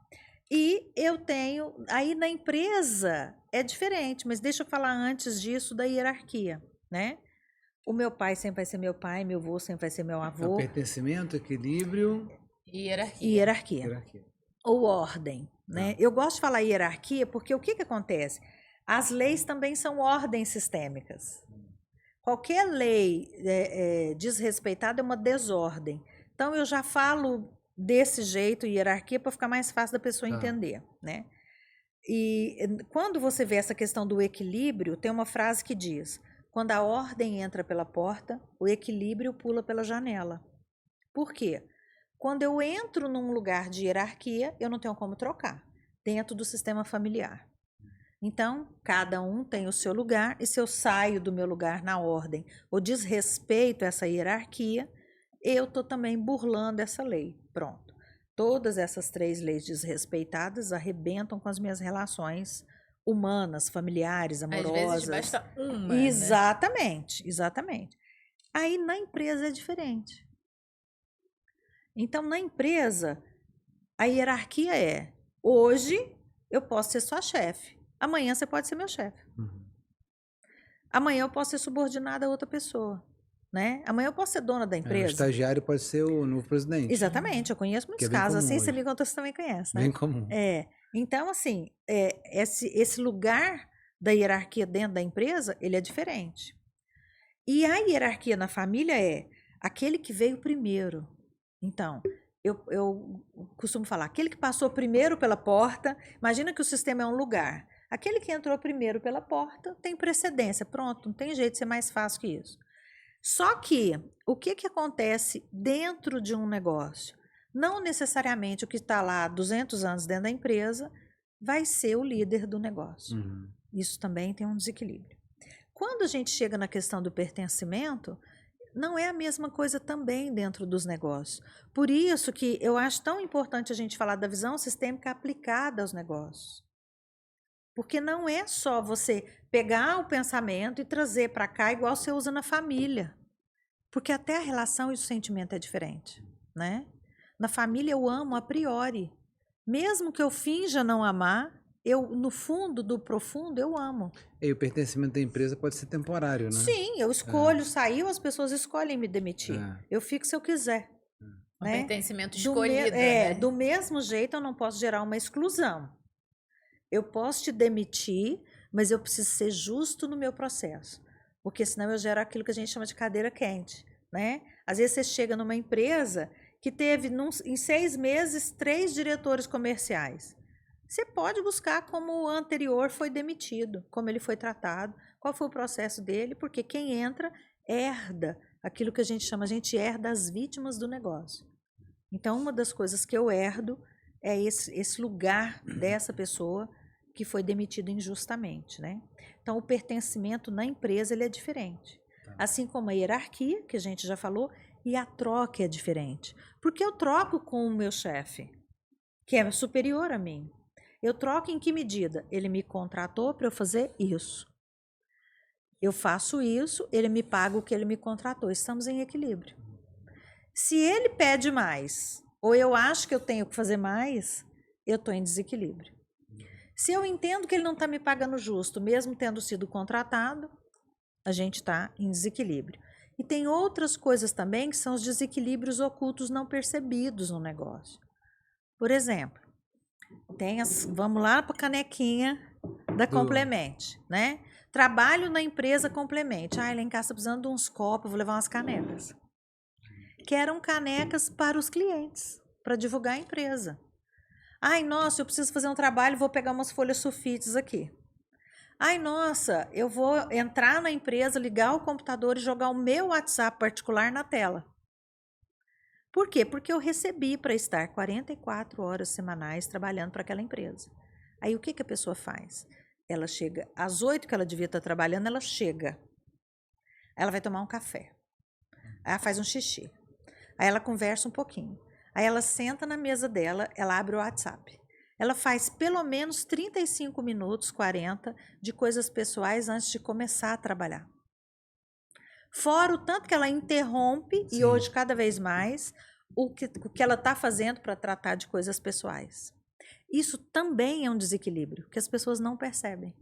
E eu tenho, aí na empresa é diferente, mas deixa eu falar antes disso da hierarquia, né? O meu pai sempre vai ser meu pai, meu avô sempre vai ser meu avô. Então, pertencimento, equilíbrio e hierarquia. Ou ordem, né? Eu gosto de falar hierarquia porque o que acontece? As leis também são ordens sistêmicas. Qualquer lei desrespeitada é uma desordem. Então, eu já falo desse jeito, hierarquia, para ficar mais fácil da pessoa entender, né? E quando você vê essa questão do equilíbrio, tem uma frase que diz: quando a ordem entra pela porta, o equilíbrio pula pela janela. Por quê? Quando eu entro num lugar de hierarquia, eu não tenho como trocar, dentro do sistema familiar. Então, cada um tem o seu lugar, e se eu saio do meu lugar na ordem ou desrespeito essa hierarquia, eu estou também burlando essa lei. Pronto. Todas essas 3 leis desrespeitadas arrebentam com as minhas relações humanas, familiares, amorosas. Às vezes basta uma, Exatamente, né? Exatamente. Aí na empresa é diferente. Então, na empresa, a hierarquia é: hoje eu posso ser sua chefe, amanhã você pode ser meu chefe. Amanhã eu posso ser subordinada a outra pessoa. Né? Amanhã eu posso ser dona da empresa. O estagiário pode ser o novo presidente. Exatamente, eu conheço muitos casos assim, você me conta, você também conhece, né? Bem comum. Então, assim, esse lugar da hierarquia dentro da empresa, ele é diferente. E a hierarquia na família é aquele que veio primeiro. Então, eu costumo falar, aquele que passou primeiro pela porta, imagina que o sistema é um lugar. Aquele que entrou primeiro pela porta tem precedência, pronto, não tem jeito de ser mais fácil que isso. Só que, o que acontece dentro de um negócio? Não necessariamente o que está lá há 200 anos dentro da empresa vai ser o líder do negócio. Isso também tem um desequilíbrio. Quando a gente chega na questão do pertencimento, não é a mesma coisa também dentro dos negócios. Por isso que eu acho tão importante a gente falar da visão sistêmica aplicada aos negócios. Porque não é só você pegar o pensamento e trazer para cá igual você usa na família. Porque até a relação e o sentimento é diferente, né? Na família eu amo a priori. Mesmo que eu finja não amar, eu no fundo do profundo eu amo. E o pertencimento da empresa pode ser temporário, né? Sim, eu escolho sair, as pessoas escolhem me demitir. Eu fico se eu quiser. Um né? pertencimento escolhido, né? Do mesmo jeito eu não posso gerar uma exclusão. Eu posso te demitir, mas eu preciso ser justo no meu processo. Porque senão eu gero aquilo que a gente chama de cadeira quente. né? Às vezes você chega numa empresa que teve, em 6 meses, 3 diretores comerciais. Você pode buscar como o anterior foi demitido, como ele foi tratado, qual foi o processo dele, porque quem entra herda aquilo que a gente herda as vítimas do negócio. Então, uma das coisas que eu herdo é esse lugar dessa pessoa que foi demitido injustamente, né? Então, o pertencimento na empresa ele é diferente. Assim como a hierarquia, que a gente já falou, e a troca é diferente. Porque eu troco com o meu chefe, que é superior a mim. Eu troco em que medida? Ele me contratou para eu fazer isso. Eu faço isso, ele me paga o que ele me contratou. Estamos em equilíbrio. Se ele pede mais, ou eu acho que eu tenho que fazer mais, eu estou em desequilíbrio. Se eu entendo que ele não está me pagando justo, mesmo tendo sido contratado, a gente está em desequilíbrio. E tem outras coisas também que são os desequilíbrios ocultos não percebidos no negócio. Por exemplo, vamos lá para a canequinha da Complemente, né? Trabalho na empresa Complemente. Lá em casa está precisando de uns copos, vou levar umas canecas. Que eram canecas para os clientes, para divulgar a empresa. Nossa, eu preciso fazer um trabalho, vou pegar umas folhas sulfites aqui. Nossa, eu vou entrar na empresa, ligar o computador e jogar o meu WhatsApp particular na tela. Por quê? Porque eu recebi para estar 44 horas semanais trabalhando para aquela empresa. Aí o que a pessoa faz? Ela chega, às 8 que ela devia estar trabalhando, ela chega. Aí ela vai tomar um café. Aí ela faz um xixi. Aí ela conversa um pouquinho. Aí ela senta na mesa dela, ela abre o WhatsApp. Ela faz pelo menos 35 minutos, 40, de coisas pessoais antes de começar a trabalhar. Fora o tanto que ela interrompe, Sim. E hoje cada vez mais, o que ela está fazendo para tratar de coisas pessoais. Isso também é um desequilíbrio, que as pessoas não percebem.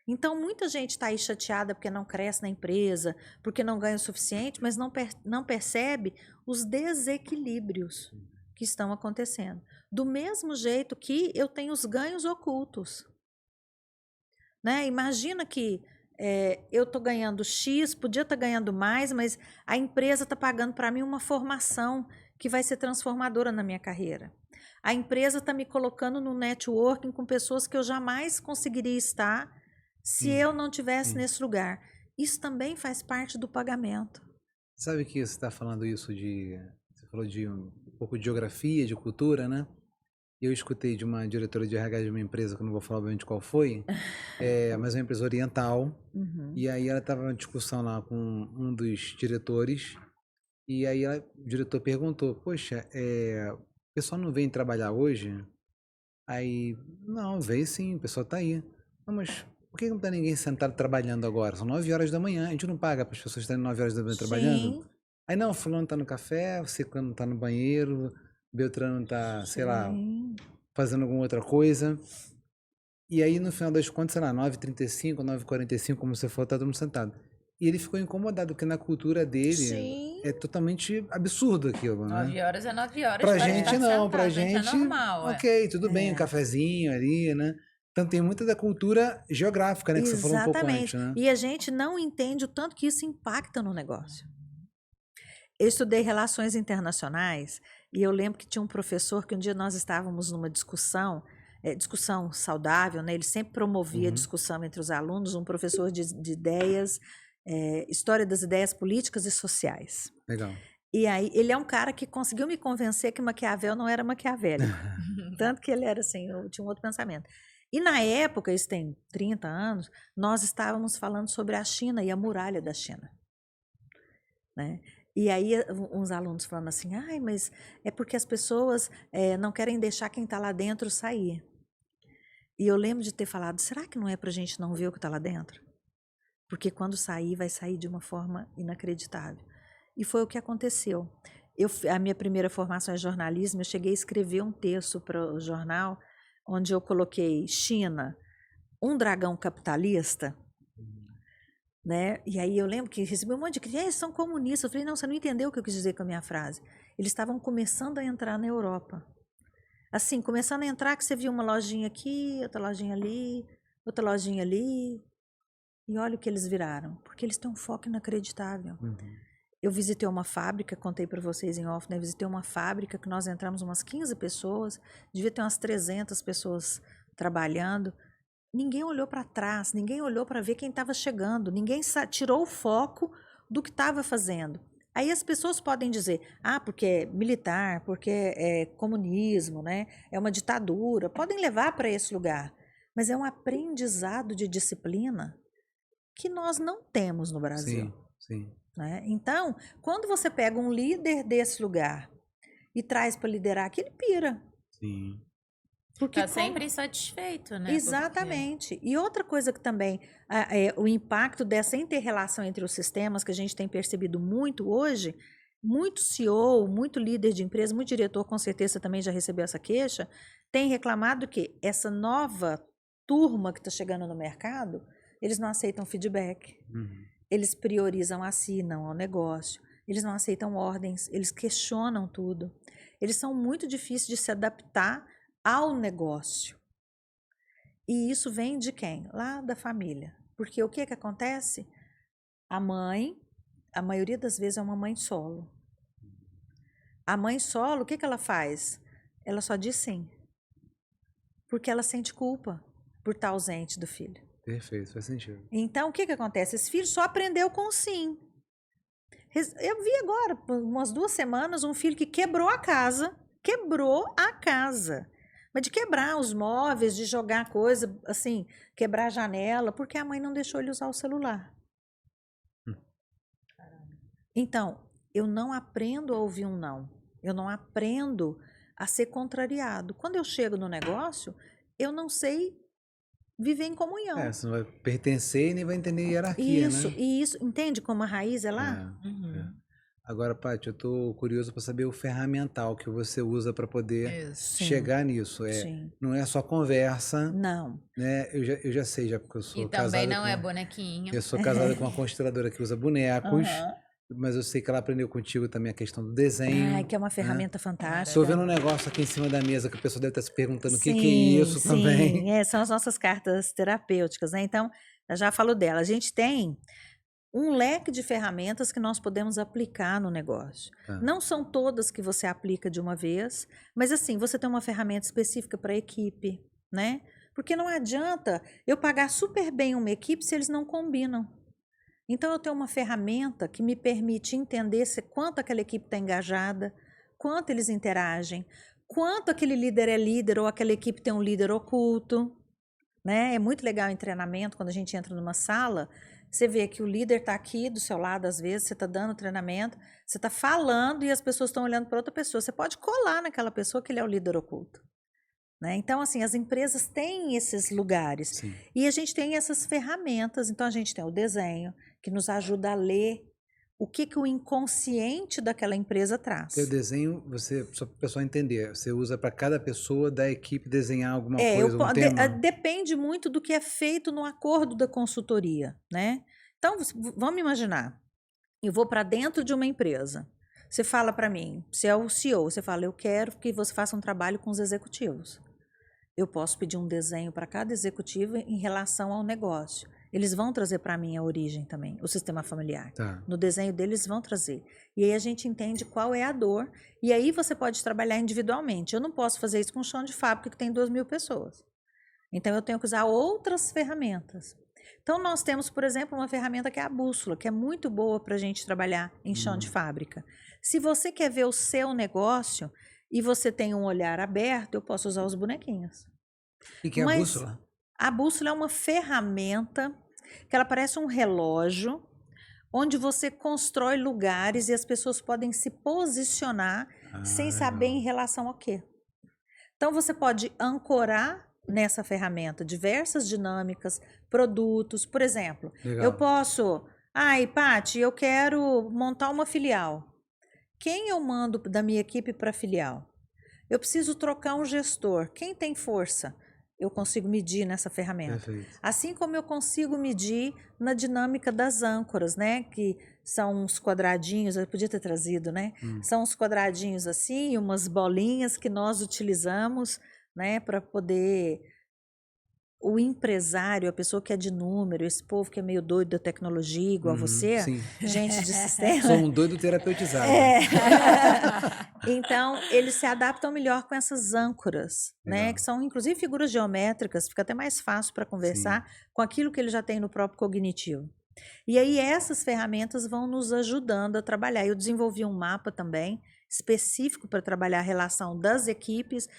Então, muita gente está aí chateada porque não cresce na empresa, porque não ganha o suficiente, mas não percebe os desequilíbrios que estão acontecendo. Do mesmo jeito que eu tenho os ganhos ocultos. Né? Imagina que eu estou ganhando X, podia estar ganhando mais, mas a empresa está pagando para mim uma formação que vai ser transformadora na minha carreira. A empresa está me colocando no networking com pessoas que eu jamais conseguiria estar se eu não estivesse nesse lugar. Isso também faz parte do pagamento. Sabe que você está falando isso você falou de um pouco de geografia, de cultura, né? Eu escutei de uma diretora de RH de uma empresa, que eu não vou falar obviamente qual foi, mas é uma empresa oriental, e aí ela estava em discussão lá com um dos diretores, e aí o diretor perguntou, poxa, o pessoal não vem trabalhar hoje? Aí, não, veio sim, o pessoal está aí. Não, mas por que não está ninguém sentado trabalhando agora? São 9 horas da manhã, a gente não paga para as pessoas estarem 9 horas da manhã trabalhando? Aí não, fulano está no café, ciclano está no banheiro, Beltrano está, sei lá, fazendo alguma outra coisa. E aí, no final das contas, sei lá, 9h35, 9h45, como você falou, tá todo mundo sentado. E ele ficou incomodado, porque na cultura dele é totalmente absurdo aquilo, né? 9 horas é 9 horas. Pra gente não, pra gente... É normal, ok, tudo bem, um cafezinho ali, né? Então tem muita da cultura geográfica, né? Que você falou um pouco antes, né? E a gente não entende o tanto que isso impacta no negócio. Eu estudei relações internacionais e eu lembro que tinha um professor que um dia nós estávamos numa discussão saudável, né? Ele sempre promovia discussão entre os alunos, um professor de ideias, história das ideias políticas e sociais. Legal. E aí ele é um cara que conseguiu me convencer que Maquiavel não era maquiavélico. Tanto que ele era assim, eu tinha um outro pensamento. E na época, isso tem 30 anos, nós estávamos falando sobre a China e a muralha da China. Né? E aí uns alunos falando assim, mas é porque as pessoas não querem deixar quem está lá dentro sair. E eu lembro de ter falado, será que não é para a gente não ver o que está lá dentro? Porque quando sair, vai sair de uma forma inacreditável. E foi o que aconteceu. A minha primeira formação em jornalismo, eu cheguei a escrever um texto para o jornal, onde eu coloquei China, um dragão capitalista, né? E aí eu lembro que recebi um monte de críticas, eles são comunistas. Eu falei, não, você não entendeu o que eu quis dizer com a minha frase. Eles estavam começando a entrar na Europa. Assim, começando a entrar, que você viu uma lojinha aqui, outra lojinha ali, outra lojinha ali. E olha o que eles viraram, porque eles têm um foco inacreditável. Eu visitei uma fábrica, contei para vocês em off, né? Visitei uma fábrica que nós entramos umas 15 pessoas, devia ter umas 300 pessoas trabalhando. Ninguém olhou para trás, ninguém olhou para ver quem estava chegando, ninguém tirou o foco do que estava fazendo. Aí as pessoas podem dizer, porque é militar, porque é comunismo, né? É uma ditadura, podem levar para esse lugar, mas é um aprendizado de disciplina que nós não temos no Brasil. Sim, sim. Né? Então, quando você pega um líder desse lugar e traz para liderar aqui, ele pira. Sim. Tá sempre insatisfeito, né? Exatamente. E outra coisa que também, o impacto dessa inter-relação entre os sistemas, que a gente tem percebido muito hoje, muito CEO, muito líder de empresa, muito diretor, com certeza também já recebeu essa queixa, tem reclamado que essa nova turma que está chegando no mercado, eles não aceitam feedback, eles priorizam a si, não ao negócio, eles não aceitam ordens, eles questionam tudo, eles são muito difíceis de se adaptar ao negócio. E isso vem de quem? Lá da família. Porque o que acontece? A mãe, a maioria das vezes é uma mãe solo. A mãe solo, o que ela faz? Ela só diz sim. Porque ela sente culpa por estar ausente do filho. Perfeito, faz sentido. Então, o que acontece? Esse filho só aprendeu com sim. Eu vi agora, umas 2 semanas, um filho que quebrou a casa. Mas de quebrar os móveis, de jogar coisa, assim, quebrar a janela, porque a mãe não deixou ele usar o celular. Então, eu não aprendo a ouvir um não. Eu não aprendo a ser contrariado. Quando eu chego no negócio, eu não sei viver em comunhão. Você não vai pertencer e nem vai entender hierarquia, Isso, né? e isso, entende como a raiz é lá? Agora, Paty, eu tô curioso para saber o ferramental que você usa para poder chegar nisso. Não é só conversa. Não. Né? Eu já sei, já porque eu sou casado. E também não é bonequinho. Eu sou casado com uma consteladora que usa bonecos. Mas eu sei que ela aprendeu contigo também a questão do desenho. Que é uma ferramenta fantástica. Estou vendo um negócio aqui em cima da mesa que a pessoa deve estar se perguntando o que é isso também. São as nossas cartas terapêuticas, né? Então, eu já falo dela. A gente tem um leque de ferramentas que nós podemos aplicar no negócio. Não são todas que você aplica de uma vez, mas assim, você tem uma ferramenta específica para a equipe, né? Porque não adianta eu pagar super bem uma equipe se eles não combinam. Então, eu tenho uma ferramenta que me permite entender quanto aquela equipe está engajada, quanto eles interagem, quanto aquele líder é líder ou aquela equipe tem um líder oculto. Né? É muito legal em treinamento, quando a gente entra numa sala, você vê que o líder está aqui do seu lado, às vezes, você está dando treinamento, você está falando e as pessoas estão olhando para outra pessoa. Você pode colar naquela pessoa que ele é o líder oculto. Né? Então, assim, as empresas têm esses lugares. Sim. E a gente tem essas ferramentas. Então, a gente tem o desenho, que nos ajuda a ler o que o inconsciente daquela empresa traz. O desenho, só para o pessoal entender, você usa para cada pessoa da equipe desenhar alguma coisa, um tema? Depende muito do que é feito no acordo da consultoria, né? Então, vamos imaginar, eu vou para dentro de uma empresa, você fala para mim, você é o CEO, você fala, eu quero que você faça um trabalho com os executivos. Eu posso pedir um desenho para cada executivo em relação ao negócio. Eles vão trazer para mim a origem também, o sistema familiar. No desenho deles vão trazer. E aí a gente entende qual é a dor. E aí você pode trabalhar individualmente. Eu não posso fazer isso com um chão de fábrica que tem 2.000 pessoas. Então eu tenho que usar outras ferramentas. Então nós temos, por exemplo, uma ferramenta que é a bússola, que é muito boa para a gente trabalhar em chão de fábrica. Se você quer ver o seu negócio e você tem um olhar aberto, eu posso usar os bonequinhos. E que é a bússola? A bússola é uma ferramenta que ela parece um relógio, onde você constrói lugares e as pessoas podem se posicionar sem saber em relação ao quê. Então, você pode ancorar nessa ferramenta diversas dinâmicas, produtos. Por exemplo, eu posso... Paty, eu quero montar uma filial. Quem eu mando da minha equipe para a filial? Eu preciso trocar um gestor. Quem tem força? Eu consigo medir nessa ferramenta. Perfeito. Assim como eu consigo medir na dinâmica das âncoras, né? Que são uns quadradinhos, eu podia ter trazido, né? São uns quadradinhos assim, umas bolinhas que nós utilizamos, né? Para poder o empresário, a pessoa que é de número, esse povo que é meio doido da tecnologia, igual você, Sim. gente de sistema. Sou um doido terapeutizado. Então, eles se adaptam melhor com essas âncoras, né? Legal. Que são, inclusive, figuras geométricas, fica até mais fácil para conversar com aquilo que ele já tem no próprio cognitivo. E aí, essas ferramentas vão nos ajudando a trabalhar. Eu desenvolvi um mapa também, específico para trabalhar a relação das equipes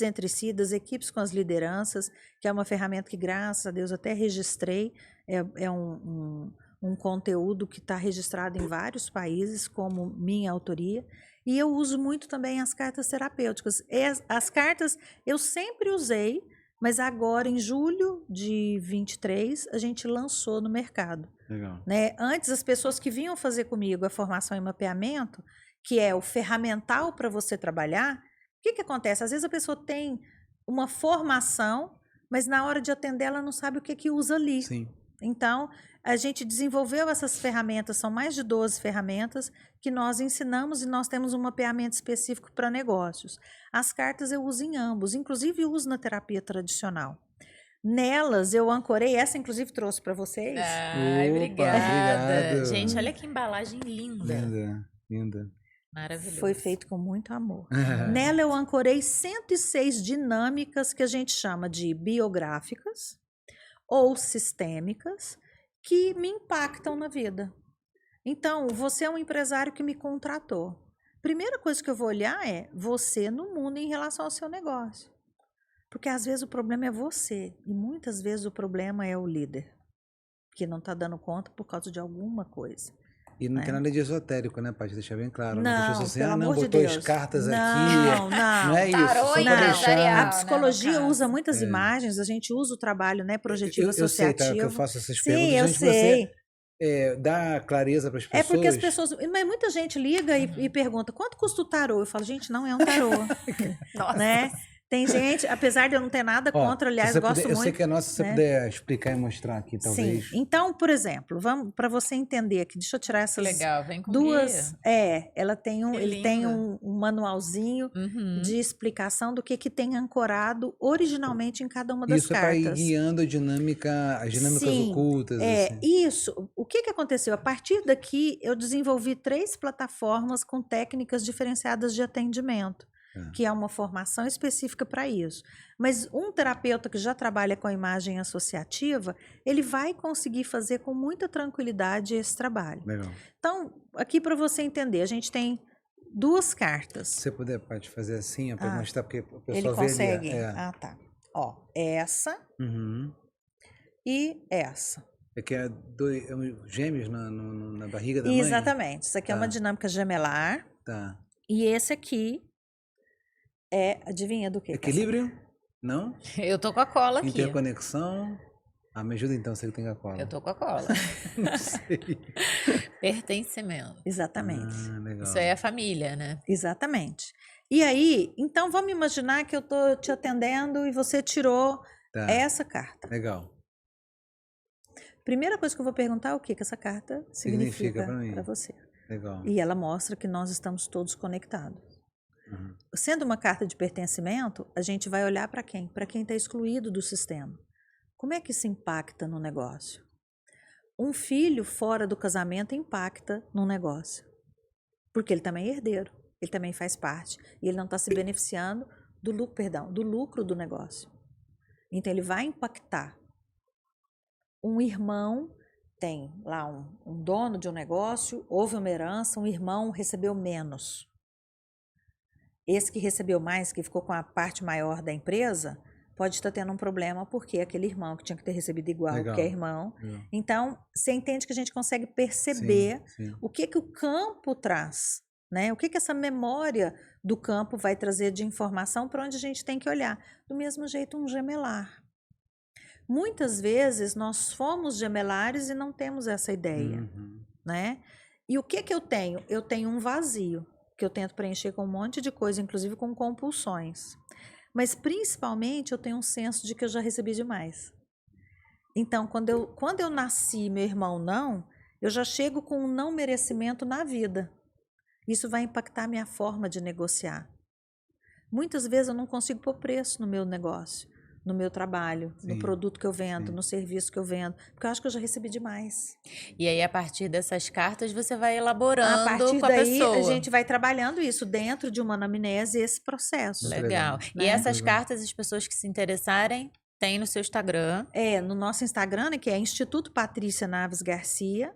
entre si, das equipes com as lideranças, que é uma ferramenta que, graças a Deus, até registrei. É um conteúdo que está registrado em vários países como minha autoria. E eu uso muito também as cartas terapêuticas. As cartas eu sempre usei, mas agora, em julho de 23, a gente lançou no mercado. Legal. Né? Antes, as pessoas que vinham fazer comigo a formação em mapeamento, que é o ferramental para você trabalhar, o que acontece? Às vezes a pessoa tem uma formação, mas na hora de atender ela não sabe o que usa ali. Sim. Então, a gente desenvolveu essas ferramentas, são mais de 12 ferramentas que nós ensinamos e nós temos um mapeamento específico para negócios. As cartas eu uso em ambos, inclusive uso na terapia tradicional. Nelas eu ancorei, essa inclusive trouxe para vocês. Ai, Opa, obrigada. obrigado. Gente, olha que embalagem linda. Linda. Maravilhoso. Foi feito com muito amor. Nela eu ancorei 106 dinâmicas que a gente chama de biográficas ou sistêmicas que me impactam na vida. Então, você é um empresário que me contratou. Primeira coisa que eu vou olhar é você no mundo em relação ao seu negócio. Porque às vezes o problema é você e muitas vezes o problema é o líder, que não está dando conta por causa de alguma coisa. E não tem nada de esotérico, né, Paty? Deixar bem claro. Não, assim, pelo amor botou de as Deus. cartas aqui. Não. Não é isso. Tarô Só pra empresarial. A né, psicologia no usa caso. muitas imagens, a gente usa o trabalho, né, projetivo eu sei, associativo. tá, que eu faço essas Sim, perguntas. eu Gente, sei. você dá clareza para as pessoas. É porque as pessoas. Mas muita gente liga e pergunta: quanto custa o tarô? Eu falo, gente, não é um tarô. Nossa. Né? Tem gente, apesar de eu não ter nada contra, aliás, se você gosto puder, muito. Eu sei que é nossa, se você né? puder explicar e mostrar aqui, talvez. Sim. Então, por exemplo, vamos para você entender aqui, deixa eu tirar essas Legal, vem com duas. guia. Ela tem Que ele tem lindo. um manualzinho Uhum. de explicação do que tem ancorado originalmente em cada uma das Isso é para ir cartas. guiando as dinâmicas Sim, ocultas. Assim. Isso. O que aconteceu? A partir daqui, eu desenvolvi 3 plataformas com técnicas diferenciadas de atendimento, que é uma formação específica para isso. Mas um terapeuta que já trabalha com a imagem associativa, ele vai conseguir fazer com muita tranquilidade esse trabalho. Legal. Então, aqui para você entender, a gente tem 2 cartas. Se você puder, pode fazer assim, para mostrar, porque o pessoal Ele vê consegue? ali. Ah, tá. Ó, essa e essa. É que é gêmeos na barriga da mãe? Exatamente. Isso aqui é uma dinâmica gemelar. Tá. E esse aqui adivinha do que? Equilíbrio? Não? Eu tô com a cola aqui. Interconexão? Me ajuda então, você que tem a cola. Eu tô com a cola. Não sei. Pertencimento. Exatamente. Legal. Isso aí é a família, né? Exatamente. E aí, então vamos imaginar que eu tô te atendendo e você tirou essa carta. Legal. Primeira coisa que eu vou perguntar é o que essa carta significa para você. Legal. E ela mostra que nós estamos todos conectados. Sendo uma carta de pertencimento, a gente vai olhar para quem? Para quem está excluído do sistema. Como é que isso impacta no negócio? Um filho fora do casamento impacta no negócio. Porque ele também é herdeiro, ele também faz parte. E ele não está se beneficiando do lucro do negócio. Então ele vai impactar. Um irmão tem lá um dono de um negócio, houve uma herança, um irmão recebeu menos. Esse que recebeu mais, que ficou com a parte maior da empresa, pode estar tendo um problema porque aquele irmão que tinha que ter recebido igual, que é irmão. Então, você entende que a gente consegue perceber o que o campo traz, né? O que essa memória do campo vai trazer de informação para onde a gente tem que olhar. Do mesmo jeito, um gemelar. Muitas vezes, nós fomos gemelares e não temos essa ideia, né? E o que eu tenho? Eu tenho um vazio, que eu tento preencher com um monte de coisa, inclusive com compulsões. Mas, principalmente, eu tenho um senso de que eu já recebi demais. Então, quando eu nasci, meu irmão não, eu já chego com um não merecimento na vida. Isso vai impactar a minha forma de negociar. Muitas vezes eu não consigo pôr preço no meu negócio, no meu trabalho, no Sim, produto que eu vendo, sim. no serviço que eu vendo, porque eu acho que eu já recebi demais. E aí, a partir dessas cartas, você vai A elaborando partir com a daí, a pessoa. gente vai trabalhando isso dentro de uma anamnese, esse processo. Muito Legal. E né? essas Legal. cartas, as pessoas que se interessarem, tem no seu Instagram. No nosso Instagram, né, que é Instituto Patrícia Naves Garcia.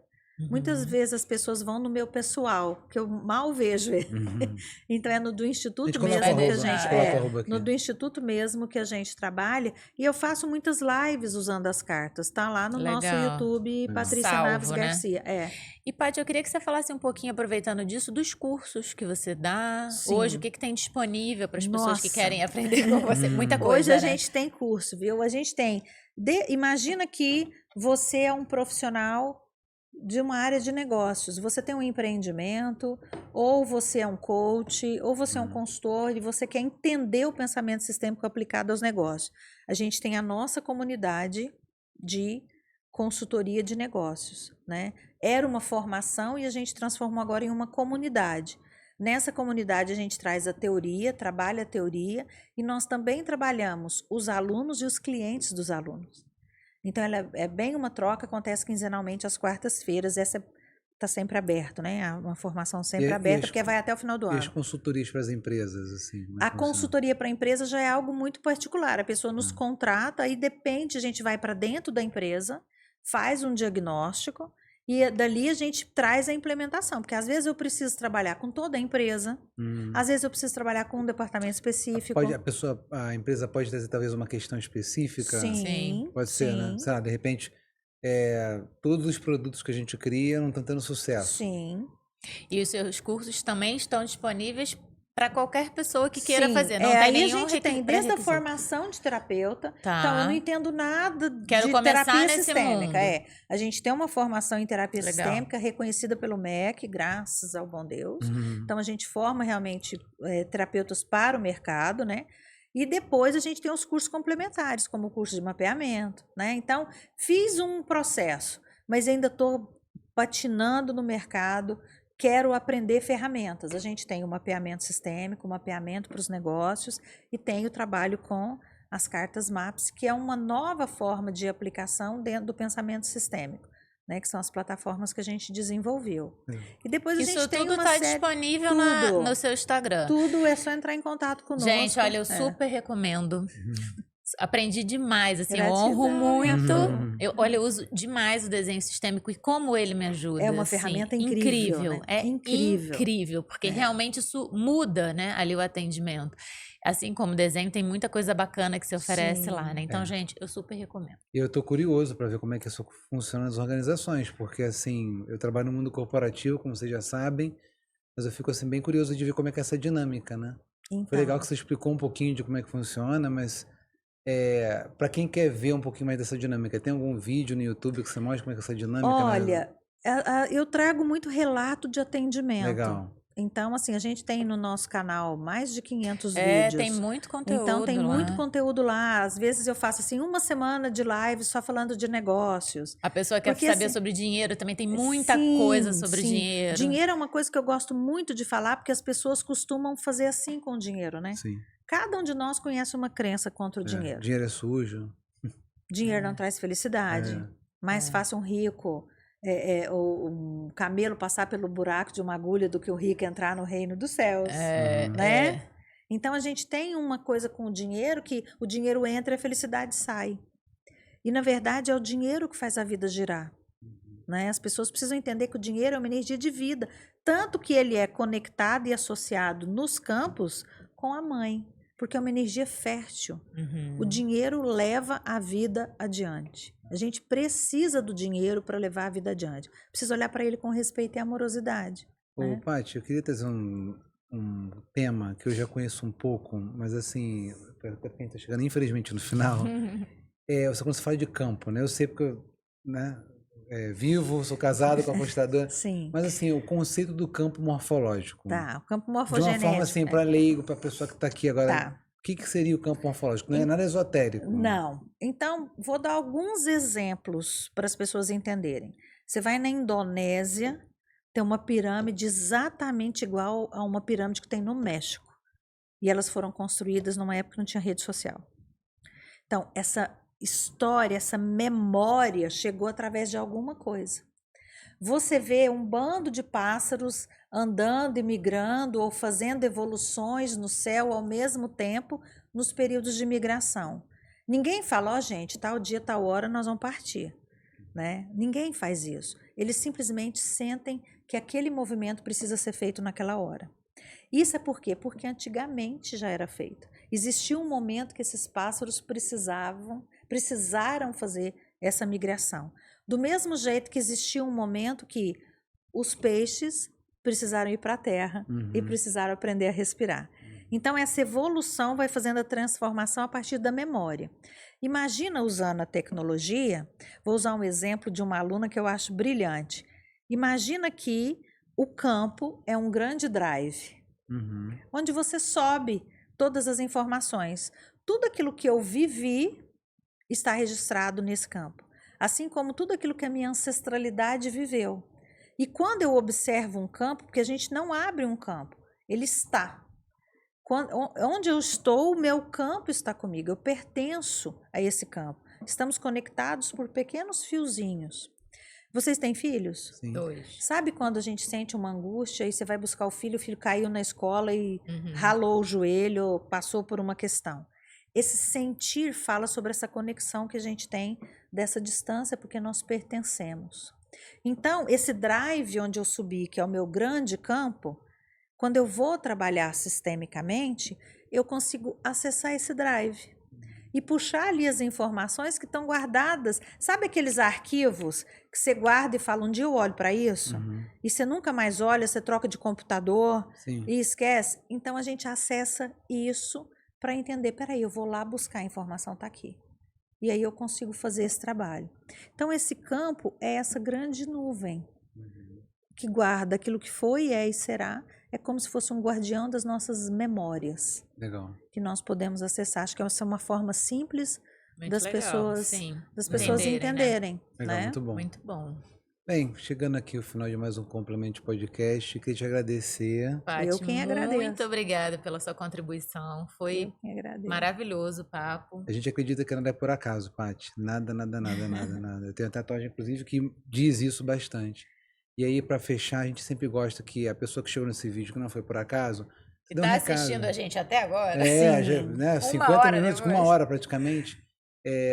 Muitas Uhum. vezes as pessoas vão no meu pessoal, que eu mal vejo ele. Uhum. Então é no do A Instituto gente coloca mesmo o que a arroba, a gente gente coloca o arroba no aqui. do Instituto mesmo que a gente trabalha, e eu faço muitas lives usando as cartas, tá lá no nosso Legal. YouTube, Patrícia Salvo, Naves né? Garcia. E, Paty, eu queria que você falasse um pouquinho, aproveitando disso, dos cursos que você dá. Sim. Hoje, o que tem disponível para as pessoas que Nossa. querem aprender com você? Muita Hoje coisa, a né? gente tem curso, viu? A gente tem. Imagina que você é um profissional de uma área de negócios. Você tem um empreendimento, ou você é um coach, ou você é um consultor e você quer entender o pensamento sistêmico aplicado aos negócios. A gente tem a nossa comunidade de consultoria de negócios, né? Era uma formação e a gente transformou agora em uma comunidade. Nessa comunidade a gente traz a teoria, trabalha a teoria e nós também trabalhamos os alunos e os clientes dos alunos. Então, ela é bem uma troca, acontece quinzenalmente às quartas-feiras. Essa está sempre aberto, né? Uma formação sempre aberta, porque vai até o final do E as ano. consultorias para as empresas, assim? como é A que funciona? consultoria para a empresa já é algo muito particular. A pessoa nos contrata, aí depende, a gente vai para dentro da empresa, faz um diagnóstico e dali a gente traz a implementação. Porque às vezes eu preciso trabalhar com toda a empresa, às vezes eu preciso trabalhar com um departamento específico. A empresa pode trazer talvez uma questão específica? Sim, Pode ser, né? sim, Sei lá, de repente, todos os produtos que a gente cria não estão tendo sucesso. sim. E os seus cursos também estão disponíveis para qualquer pessoa que queira Sim, fazer. Não tem aí a nenhum gente tem desde a pré-requisito. formação de terapeuta. Tá. Então, eu não entendo nada Quero de começar terapia nesse sistêmica. mundo. A gente tem uma formação em terapia Legal. sistêmica reconhecida pelo MEC, graças ao bom Deus. Então, a gente forma realmente terapeutas para o mercado, né? E depois a gente tem os cursos complementares, como o curso de mapeamento, né? Então, fiz um processo, mas ainda estou patinando no mercado. Quero aprender ferramentas. A gente tem o mapeamento sistêmico, o mapeamento para os negócios e tem o trabalho com as cartas MAPS, que é uma nova forma de aplicação dentro do pensamento sistêmico, né? Que são as plataformas que a gente desenvolveu. E depois a Isso gente tem tudo uma está série... disponível Tudo. no seu Instagram. Tudo é só entrar em contato conosco. Gente, olha, eu super recomendo. Aprendi demais, assim, eu Gratidão, honro muito. minha Eu uso demais o desenho sistêmico e como ele me ajuda. É uma assim, ferramenta incrível, né? É Incrível. incrível, porque realmente isso muda, né, ali o atendimento. Assim como o desenho, tem muita coisa bacana que se oferece Sim. lá, né? Então, gente, eu super recomendo. E eu tô curioso para ver como é que isso funciona nas organizações, porque assim, eu trabalho no mundo corporativo, como vocês já sabem, mas eu fico assim bem curioso de ver como é que é essa dinâmica, né? Então, Foi legal que você explicou um pouquinho de como é que funciona, mas para quem quer ver um pouquinho mais dessa dinâmica, tem algum vídeo no YouTube que você mostra como é que é essa dinâmica? olha, eu trago muito relato de atendimento. Legal. Então, assim, a gente tem no nosso canal mais de 500 É, vídeos. tem muito conteúdo. Então, tem muito lá. conteúdo lá. Às vezes eu faço, assim, uma semana de live só falando de negócios. A pessoa quer Porque, saber assim, sobre dinheiro, também tem muita sim, coisa sobre sim. dinheiro. Dinheiro é uma coisa que eu gosto muito de falar, porque as pessoas costumam fazer assim com o dinheiro, né? Sim. Cada um de nós conhece uma crença contra o É, dinheiro. dinheiro é sujo. Dinheiro não traz felicidade. É. Mais fácil um rico, ou um camelo passar pelo buraco de uma agulha do que o rico entrar no reino dos céus. Né? Então a gente tem uma coisa com o dinheiro que o dinheiro entra e a felicidade sai. E na verdade é o dinheiro que faz a vida girar. Né? As pessoas precisam entender que o dinheiro é uma energia de vida. Tanto que ele é conectado e associado nos campos com a mãe. Porque é uma energia fértil. O dinheiro leva a vida adiante. A gente precisa do dinheiro para levar a vida adiante. Precisa olhar para ele com respeito e amorosidade. Ô, né? Paty, eu queria trazer um tema que eu já conheço um pouco, mas assim, até porque a gente tá chegando infelizmente no final. Quando você fala de campo, né? Eu sei porque eu, né, vivo, sou casado com a conquistadora. Sim. Mas assim, o conceito do campo morfológico. Tá, o campo De uma morfogenético. forma assim, para leigo, para a pessoa que está aqui agora. Tá. O que seria o campo morfológico? Não é nada esotérico. Não. Então, vou dar alguns exemplos para as pessoas entenderem. Você vai na Indonésia, tem uma pirâmide exatamente igual a uma pirâmide que tem no México. E elas foram construídas numa época que não tinha rede social. Então, essa história, essa memória chegou através de alguma coisa. Você vê um bando de pássaros andando e migrando ou fazendo evoluções no céu ao mesmo tempo nos períodos de migração. Ninguém fala, ó, gente, tal dia, tal hora nós vamos partir, né? Ninguém faz isso. Eles simplesmente sentem que aquele movimento precisa ser feito naquela hora. Isso é por quê? Porque antigamente já era feito. Existia um momento que esses pássaros precisaram fazer essa migração. Do mesmo jeito que existia um momento que os peixes precisaram ir para a terra e precisaram aprender a respirar. Então, essa evolução vai fazendo a transformação a partir da memória. Imagina usando a tecnologia, vou usar um exemplo de uma aluna que eu acho brilhante. Imagina que o campo é um grande drive, onde você sobe todas as informações. Tudo aquilo que eu vivi está registrado nesse campo, assim como tudo aquilo que a minha ancestralidade viveu. E quando eu observo um campo, porque a gente não abre um campo, ele está. Onde eu estou, o meu campo está comigo, eu pertenço a esse campo. Estamos conectados por pequenos fiozinhos. Vocês têm filhos? Sim. 2. Sabe quando a gente sente uma angústia e você vai buscar o filho caiu na escola e ralou o joelho, ou passou por uma questão? Esse sentir fala sobre essa conexão que a gente tem dessa distância, porque nós pertencemos. Então, esse drive onde eu subi, que é o meu grande campo, quando eu vou trabalhar sistemicamente, eu consigo acessar esse drive e puxar ali as informações que estão guardadas. Sabe aqueles arquivos que você guarda e fala, um dia eu olho para isso? E você nunca mais olha, você troca de computador e esquece? Então, a gente acessa isso para entender, peraí, eu vou lá buscar a informação, está aqui. E aí eu consigo fazer esse trabalho. Então, esse campo é essa grande nuvem que guarda aquilo que foi, é e será. É como se fosse um guardião das nossas memórias. Legal. Que nós podemos acessar. Acho que essa é uma forma simples das legal, pessoas, sim. das pessoas entenderem. Legal, Né? muito bom. Muito bom. Bem, chegando aqui ao final de mais um Complemento Podcast, queria te agradecer. Paty, Eu quem agradeço. muito obrigada pela sua contribuição. Foi Eu que agradeço. maravilhoso o papo. A gente acredita que nada é por acaso, Paty. Nada. Eu tenho uma tatuagem, inclusive, que diz isso bastante. E aí, para fechar, a gente sempre gosta que a pessoa que chegou nesse vídeo, que não foi por acaso, Que dê um tá recado. assistindo a gente até agora. É, Sim. já, né, 50 hora minutos, com depois. uma hora praticamente.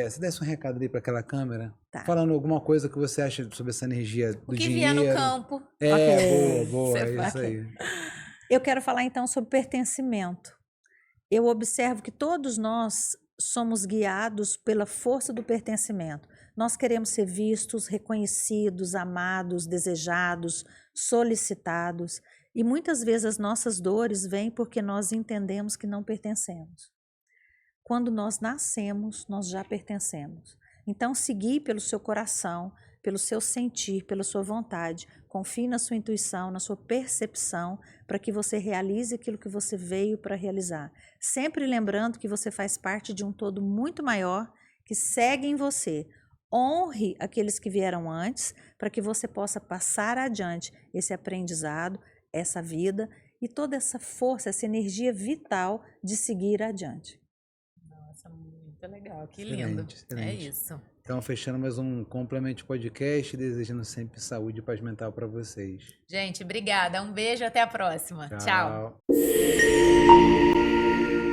Se desse um recado ali para aquela câmera, Tá. falando alguma coisa que você acha sobre essa energia do O que dinheiro. vier no campo. Boa, Você é vai. isso aí. Eu quero falar então sobre pertencimento. Eu observo que todos nós somos guiados pela força do pertencimento. Nós queremos ser vistos, reconhecidos, amados, desejados, solicitados. E muitas vezes as nossas dores vêm porque nós entendemos que não pertencemos. Quando nós nascemos, nós já pertencemos. Então, seguir pelo seu coração, pelo seu sentir, pela sua vontade. Confie na sua intuição, na sua percepção, para que você realize aquilo que você veio para realizar. Sempre lembrando que você faz parte de um todo muito maior que segue em você. Honre aqueles que vieram antes, para que você possa passar adiante esse aprendizado, essa vida e toda essa força, essa energia vital de seguir adiante. Nossa, muito legal. Que Excelente, lindo. excelente. É isso. Então, fechando mais um Complemento Podcast, desejando sempre saúde e paz mental para vocês. Gente, obrigada. Um beijo, até a próxima. Tchau. Tchau.